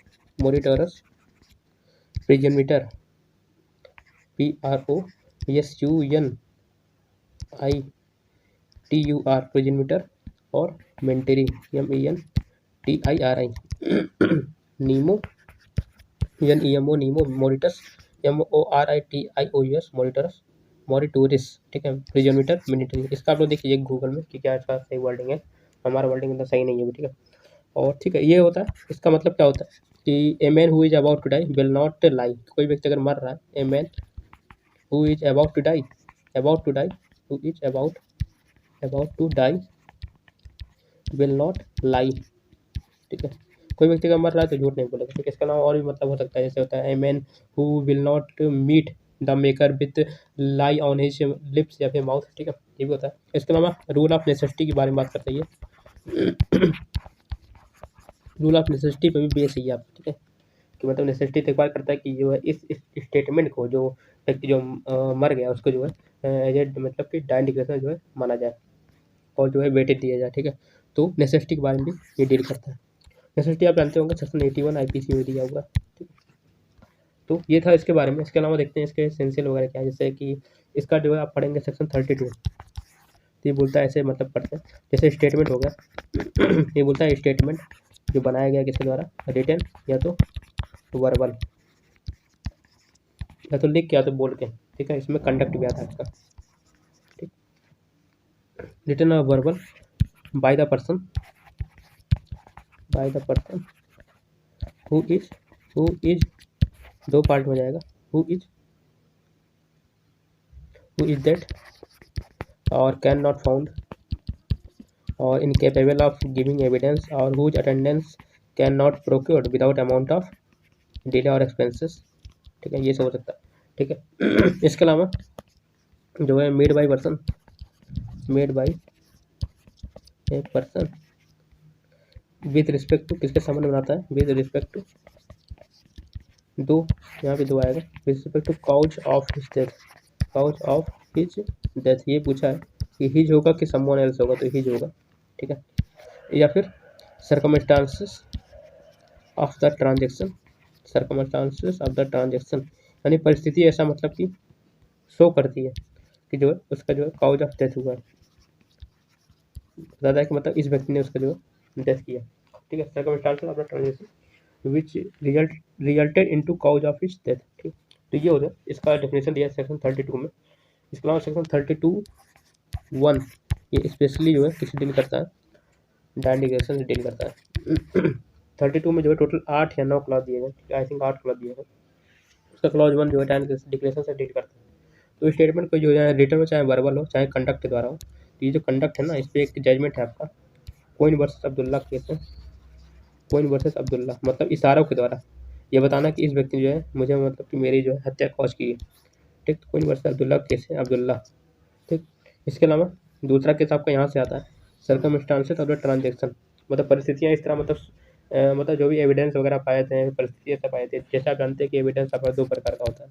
प्रिजनमीटर PROSUNITUR प्रिजनमीटर और मेंटेरी MENTIRI नीमो मोरिटस मोरिटोरिस, ठीक है। प्रिजनमीटर मिलिट्री, इसका आप लोग देखिए गूगल में कि क्या इसका सही वर्डिंग है, हमारा वर्डिंग मतलब सही नहीं है, ठीक है। और ठीक है ये होता है, इसका मतलब क्या होता है कि a man who is about to die will not lie, कोई व्यक्ति अगर मर रहा है, a man who is about to die who is about to die will not lie, ठीक है। कोई व्यक्ति अगर मर रहा है तो झूठ नहीं बोलेगा, ठीक है। इसका नाम और भी मतलब हो सकता है, जैसे होता है a man who will not meet the maker with lie on his lips या फिर माउथ, ठीक है, ये भी होता है। इसके अलावा रूल ऑफ नेसेसिटी के बारे में बात करते हैं। रूल ऑफ नेसेसिटी पर भी बेस है आपका, ठीक है, कि मतलब नेसेसिटी रिक्वायर करता है कि जो है इस स्टेटमेंट को जो व्यक्ति जो मर गया उसको जो है एज मतलब कि डाइन डिक्लेरेशन जो है माना जाए और जो है वेटेज दिया जाए, ठीक है। तो नेसेसिटी के बारे में भी ये डील करता है। नेसेसिटी आप जानते होंगे सेक्शन 81 IPC में दिया हुआ, ठीक है। तो ये था इसके बारे में। इसके अलावा देखते हैं इसके एसेंशियल वगैरह क्या है, जैसे कि इसका जो है आप पढ़ेंगे सेक्शन 32। तो ये बोलता है ऐसे मतलब पढ़ते हैं, जैसे स्टेटमेंट हो गया ये बोलता है स्टेटमेंट जो बनाया गया किसके द्वारा, रिटन या तो वर्बल, या तो लिख के या तो बोल के, ठीक है। इसमें कंडक्ट भी आता है इसका, ठीक। रिटन और verbal by the person who is दो पार्ट में जाएगा, हु इज दैट और कैन नॉट फाउंड और इनकेपेबल ऑफ गिविंग एविडेंस और whose attendance can not procured without amount of delay और एक्सपेंसेस, ठीक है। ये सब हो सकता है, ठीक है। इसके अलावा जो है made by a person with respect to, किसके संबंध में बनाता है, विद रिस्पेक्ट टू दो, यहाँ पे दो आएगा, with respect to cause of his death. ये पूछा है कि हिज होगा कि समवन एल्स होगा, तो हिज होगा, ठीक है। या फिर सर्कमस्टांसेस ऑफ द ट्रांजेक्शन, यानी परिस्थिति ऐसा मतलब कि शो करती है कि जो है उसका जो है काउज ऑफ डेथ हुआ है, बताता है कि मतलब इस व्यक्ति ने उसका जो है डेथ किया, ठीक है। Circumstances of the transaction which resulted into cause of his death, ठीक। तो ये हो गया, इसका डेफिनेशन दिया है सेक्शन 32 में। इसके अलावा सेक्शन 32(1) ये स्पेशली जो है किसी डील करता है, डायन डिक्लेरेशन से डील करता है। 32 में जो है टोटल 8 या 9 क्लॉज दिए गए, आई थिंक 8 क्लॉज दिए गए। उसका क्लॉज 1 जो है डायन डिक्लेरेशन से डील करता है। तो स्टेटमेंट को जो है रिटर्न हो, चाहे वर्बल हो, चाहे कंडक्ट के द्वारा हो, तो ये जो कंडक्ट है ना, इस पर एक जजमेंट है आपका, कोइन वर्सेस अब्दुल्ला केस है। कोइन वर्सेस अब्दुल्ला मतलब इशारों के द्वारा ये बताना कि इस व्यक्ति ने जो है मुझे मतलब कि मेरी जो है हत्या कॉज की है, ठीक। कोइन वर्सेस अब्दुल्ला केस है, अब्दुल्ला, ठीक। इसके अलावा दूसरा केस आपका यहाँ से आता है, सर्कमस्टांसेस ऑफ द ट्रांजेक्शन, मतलब परिस्थितियाँ इस तरह मतलब जो भी एविडेंस वगैरह पाए थे, परिस्थिति ऐसा पाए थे। जैसे आप जानते हैं कि एविडेंस आपका 2 प्रकार का होता है,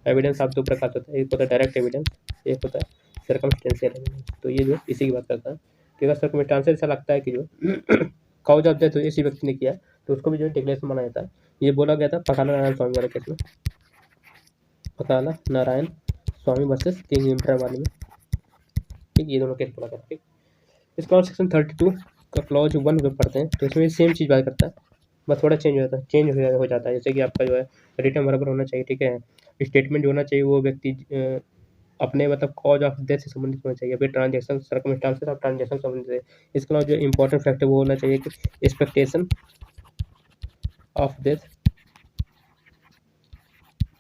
एविडेंस आप 2 प्रकार का होता है, एक होता है डायरेक्ट एविडेंस, एक होता है सर्कमस्टेंशियल एविडेंस। तो ये जो इसी की बात करता है कि अगर सर्कमस्टांसेस ऐसा लगता है कि जो काउज ऑफ डेथ इसी व्यक्ति ने किया, तो उसको भी जो है डिक्लेरेशन माना जाता है। ये बोला गया था पकाला नारायण स्वामी वाले केस में, पकाला नारायण स्वामी वर्सेस किंग एम्परर वाले में, ठीक। ये दोनों केस बोला गया, ठीक। इसके बाद सेक्शन 32 का क्लॉज 1 जब पढ़ते हैं तो इसमें सेम चीज़ बात करता है, बस थोड़ा चेंज हो जाता है। जैसे कि आपका जो है रिटर्न बराबर होना चाहिए, ठीक है। स्टेटमेंट जो होना चाहिए वो व्यक्ति अपने मतलब कॉज ऑफ डेथ से संबंधित होना चाहिए, फिर ट्रांजेक्शन सर्कमस्टांसेस ऑफ ट्रांजेक्शन संबंधित है। इसके अलावा जो इंपॉर्टेंट फैक्टर वो होना चाहिए कि एक्सपेक्टेशन ऑफ डेथ,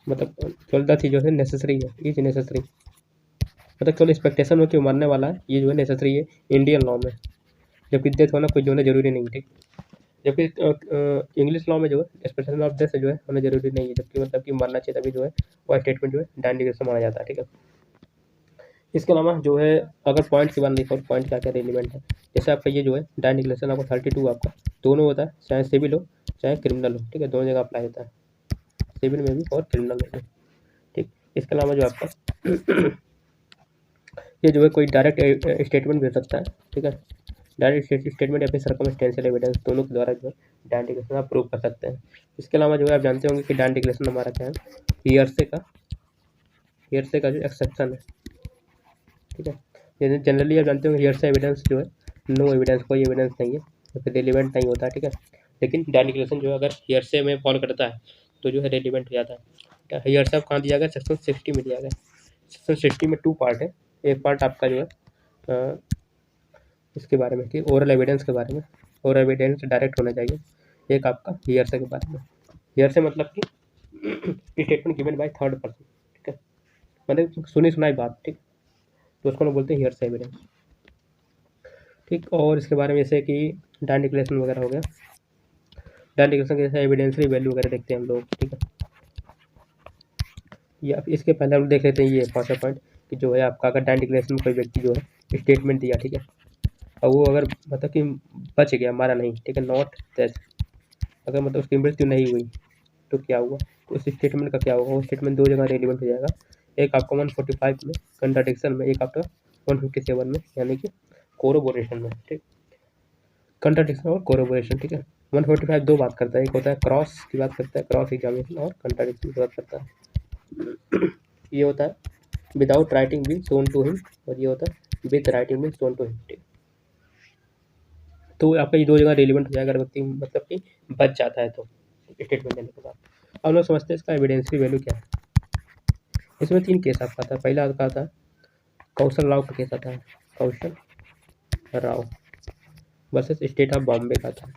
मतलब केवल डेथ ही जो है नेसेसरी है, इज नेसेसरी, मतलब केवल एक्सपेक्टेशन हो कि वो मरने वाला है, ये जो है नेसेसरी है इंडियन लॉ में, जबकि डेथ होना कोई जो है जरूरी नहीं, ठीक। जबकि इंग्लिश लॉ में जो है एक्सपेक्टेशन ऑफ डेथ जो है होना जरूरी नहीं है, जबकि मतलब कि मरना चाहिए तभी जो है वो स्टेटमेंट जो है डायन डिक्लेरेशन माना जाता है, ठीक है। इसके अलावा जो है अगर पॉइंट की बात नहीं करो, पॉइंट क्या क्या रेलिवेंट है, जैसे आपका ये जो है डायन डिक्लेरेशन आपका 32 आपका दोनों होता है, चाहे सिविल हो चाहे क्रिमिनल हो, ठीक है। दोनों जगह अप्लाई होता है, सिविल में भी और क्रिमिनल में भी, ठीक। इसके अलावा जो आपका ये जो है कोई डायरेक्ट स्टेटमेंट भी हो सकता है, ठीक है। डायरेक्ट स्टेटमेंट या फिर सर्कमस्टेंशियल एविडेंस दोनों के द्वारा जो है डायन डिक्लेरेशन आप प्रूव कर सकते हैं। इसके अलावा जो है आप जानते होंगे कि डायन डिक्लेरेशन हमारा क्या है, हियरसे का जो एक्सेप्शन है, ठीक है। जैसे जनरली आप जानते होंगे हियरसे एविडेंस जो है नो एविडेंस, कोई एविडेंस नहीं है, तो फिर रेलिवेंट नहीं होता है, ठीक है। लेकिन डायन डिक्लेरेशन जो है अगर हियरसे में फॉलो करता है तो जो है रेलिवेंट हो जाता है। हियरसे आप कहाँ दिया गया, सेक्शन 60 में दिया गया। सेक्शन 60 में 2 पार्ट है, एक पार्ट आपका जो है इसके बारे में कि ओरल एविडेंस के बारे में, और एविडेंस डायरेक्ट होना चाहिए, एक आपका हियरसे के बारे में। हियरसे मतलब कि statement given by third person, ठीक है, मतलब सुनी सुनाई बात, ठीक, तो उसको लोग बोलते हैं हियरसे एविडेंस, ठीक। और इसके बारे में जैसे कि डायन डिक्लेरेशन वगैरह हो गया, डायन डिक्लेरेशन के जैसे एविडेंसरी वैल्यू वगैरह देखते हैं हम लोग, ठीक है। या इसके पहले हम देख लेते हैं ये 5वां पॉइंट कि जो है आपका अगर डायन डिक्लेरेशन में कोई व्यक्ति जो है स्टेटमेंट दिया, ठीक है, और वो अगर मतलब कि बच गया, मारा नहीं, ठीक है, नॉट डेथ, अगर मतलब उसकी मृत्यु नहीं हुई तो क्या हुआ, तो उस स्टेटमेंट का क्या होगा, वो स्टेटमेंट 2 जगह रेलिवेंट हो जाएगा, एक आपका 145 में कंट्राडिक्शन में, एक आपका 157 में यानी कि कोरोबोरेशन में, ठीक। कंट्राडिक्शन और कोरोबोरेशन, ठीक है। 145 दो बात करता है, एक होता है क्रॉस की बात करता है, क्रॉस एग्जामिनेशन, और कंट्राडिक्शन की बात करता है। ये होता है without writing bill shown to him, और ये होता है with writing bill shown to him, ठीक। तो आपका ये दो जगह रिलेवेंट हो जाएगा अगर व्यक्ति मतलब कि बच जाता है तो स्टेटमेंट देने के बाद। अब हम लोग समझते हैं इसका एविडेंशियल वैल्यू क्या है। इसमें 3 केस आपका आता है। पहला आपका आता है कौशल राव का केस आता है, Kaushal Rao versus state of Bombay का आता है।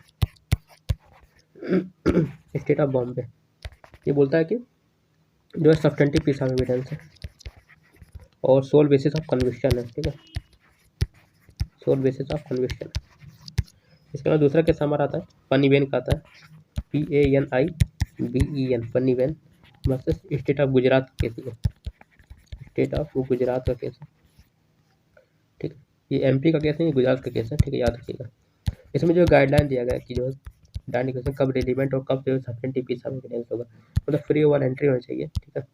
स्टेट ऑफ बॉम्बे ये बोलता है कि जो है सब्सटेंटिव पीस ऑफ एविडेंस है और सोल बेसिस ऑफ कन्विक्शन है, ठीक है, सोल बेसिस ऑफ कन्विक्शन। इसके अलावा दूसरा केस हमारा आता है पन्नीबेन का आता है, PANIBEN, Panniben versus state of Gujarat का केस है, स्टेट ऑफ गुजरात का केस है, ठीक है। ये MP का केस नहीं, गुजरात का केस है, ठीक है, याद रखिएगा। इसमें जो गाइडलाइन दिया गया है कि जो है डायनिकेशन कब रिलीवेंट और कब जो है सब्सटेंटिव पीस ऑफ एविडेंस होगा, मतलब फ्री ओवर एंट्री होनी चाहिए, ठीक है।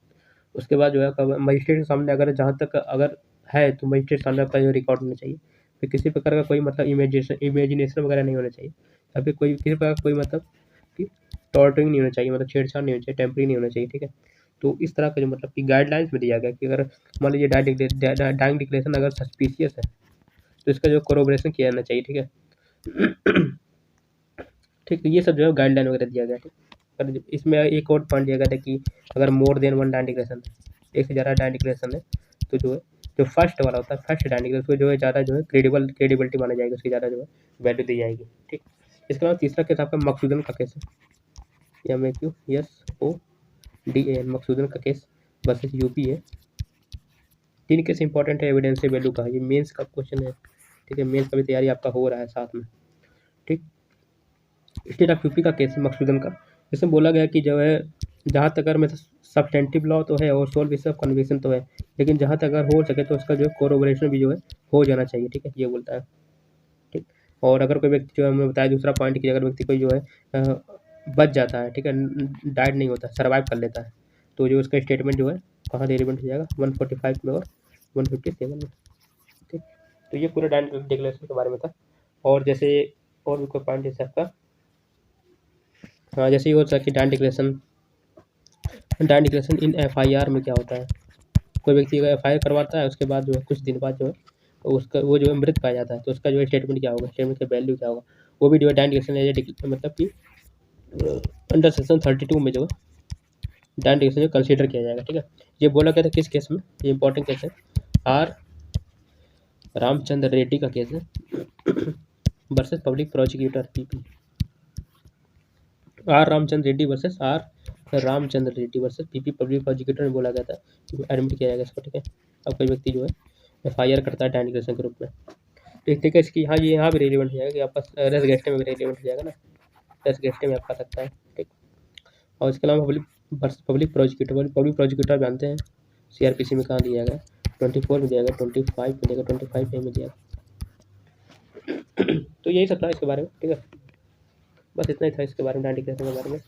उसके बाद जो है कब मजिस्ट्रेट के सामने अगर जहाँ तक अगर है तो मजिस्ट्रेट के सामने आपका जो रिकॉर्ड होना चाहिए, फिर किसी प्रकार का कोई मतलब इमेजिनेशन वगैरह नहीं होना चाहिए, या फिर कोई किसी प्रकार का कोई मतलब कि टॉर्टरिंग नहीं होना चाहिए, मतलब छेड़छाड़ नहीं होना चाहिए, टेम्परिंग नहीं होना चाहिए, ठीक है। तो इस तरह का जो मतलब कि गाइडलाइंस में दिया गया कि अगर मान लीजिए डाइंग डिक्लेरेशन अगर सस्पिशियस है तो इसका जो कोरोबरेशन किया जाना चाहिए, ठीक है। ठीक, ये सब जो है गाइडलाइन वगैरह दिया गया, ठीक। पर इसमें एक और पॉइंट दिया गया था कि अगर more than one dying declaration है, एक से ज़्यादा डाइंग डिक्लेरेशन है, तो जो है जो फर्स्ट वाला होता है फर्स्ट डाइंग डिक्लेरेशन उसको जो है ज़्यादा जो है क्रेडिबिलिटी माना जाएगी, उसकी ज़्यादा जो है वैल्यू दी जाएगी, ठीक। इसके अलावा तीसरा केस आपका मकसूदन का केस है, MAQSODAN, मकसूदन का केस वर्सेस UP है। 3 केस इंपॉर्टेंट है एविडेंस वैल्यू का, ये मेंस का क्वेश्चन है, ठीक है, मेंस का भी तैयारी आपका हो रहा है साथ में, ठीक। स्टेट ऑफ यूपी का केस मकसूदन का, इसमें बोला गया कि जो है जहाँ तक अगर मतलब सब्सटेंटिव लॉ तो है और सोल बेसिस ऑफ कन्विक्शन तो है, लेकिन जहाँ तक अगर हो सके तो उसका जो है कोरोबोरेशन भी जो है हो जाना चाहिए, ठीक है, ये बोलता है, ठीक। और अगर कोई व्यक्ति जो है हमने बताया दूसरा पॉइंट कि अगर व्यक्ति कोई जो है बच जाता है, ठीक है, डाइड नहीं होता, सर्वाइव कर लेता है, तो जो उसका स्टेटमेंट जो है कहाँ रिलेवेंट हो जाएगा 145 में और 157 में, ठीक। तो ये पूरा डाइड डिक्लेरेशन के बारे में था। और जैसे और भी कोई पॉइंट जैसे आपका हाँ, जैसे ये होता है कि डाइड डिक्लेरेशन इन FIR में क्या होता है, कोई व्यक्ति अगर FIR करवाता है उसके बाद जो है कुछ दिन बाद जो है उसका वो जो है मृत पाया जाता है, तो उसका जो है स्टेटमेंट क्या होगा, स्टेटमेंट का वैल्यू क्या होगा, वो भी जो है डाइड डिक्लेरेशन मतलब कि अंडर सेक्शन 32 में जो है डाइड डिक्लेरेशन कंसीडर किया जाएगा, ठीक है। ये बोला गया था किस केस में, ये इंपॉर्टेंट केस है R रामचंद्र रेड्डी का केस है versus public prosecutor PP, R Ramchandra Reddy versus PP public prosecutor में बोला गया था कि एडमिट किया जाएगा इसको, ठीक है। अब कोई व्यक्ति जो है FIR करता है डाइड डिक्लेरेशन के रूप में, ठीक है। इसकी यहाँ ये यहाँ भी रिलेवेंट हो जाएगा कि आपका रेस गेस्टे में भी रिलेवेंट हो जाएगा ना, रेस गेस्टे में आपका सकता है, ठीक। और इसके अलावा पब्लिक प्रोसिक्यूटर जानते हैं CRPC में कहाँ दिया गया 24 में दिया गया, 25 में दिया गया, 25A में दिया गया। तो यही सब था इसके बारे में, ठीक है, बस इतना ही था इसके बारे में डाइड डिक्लेरेशन के बारे में।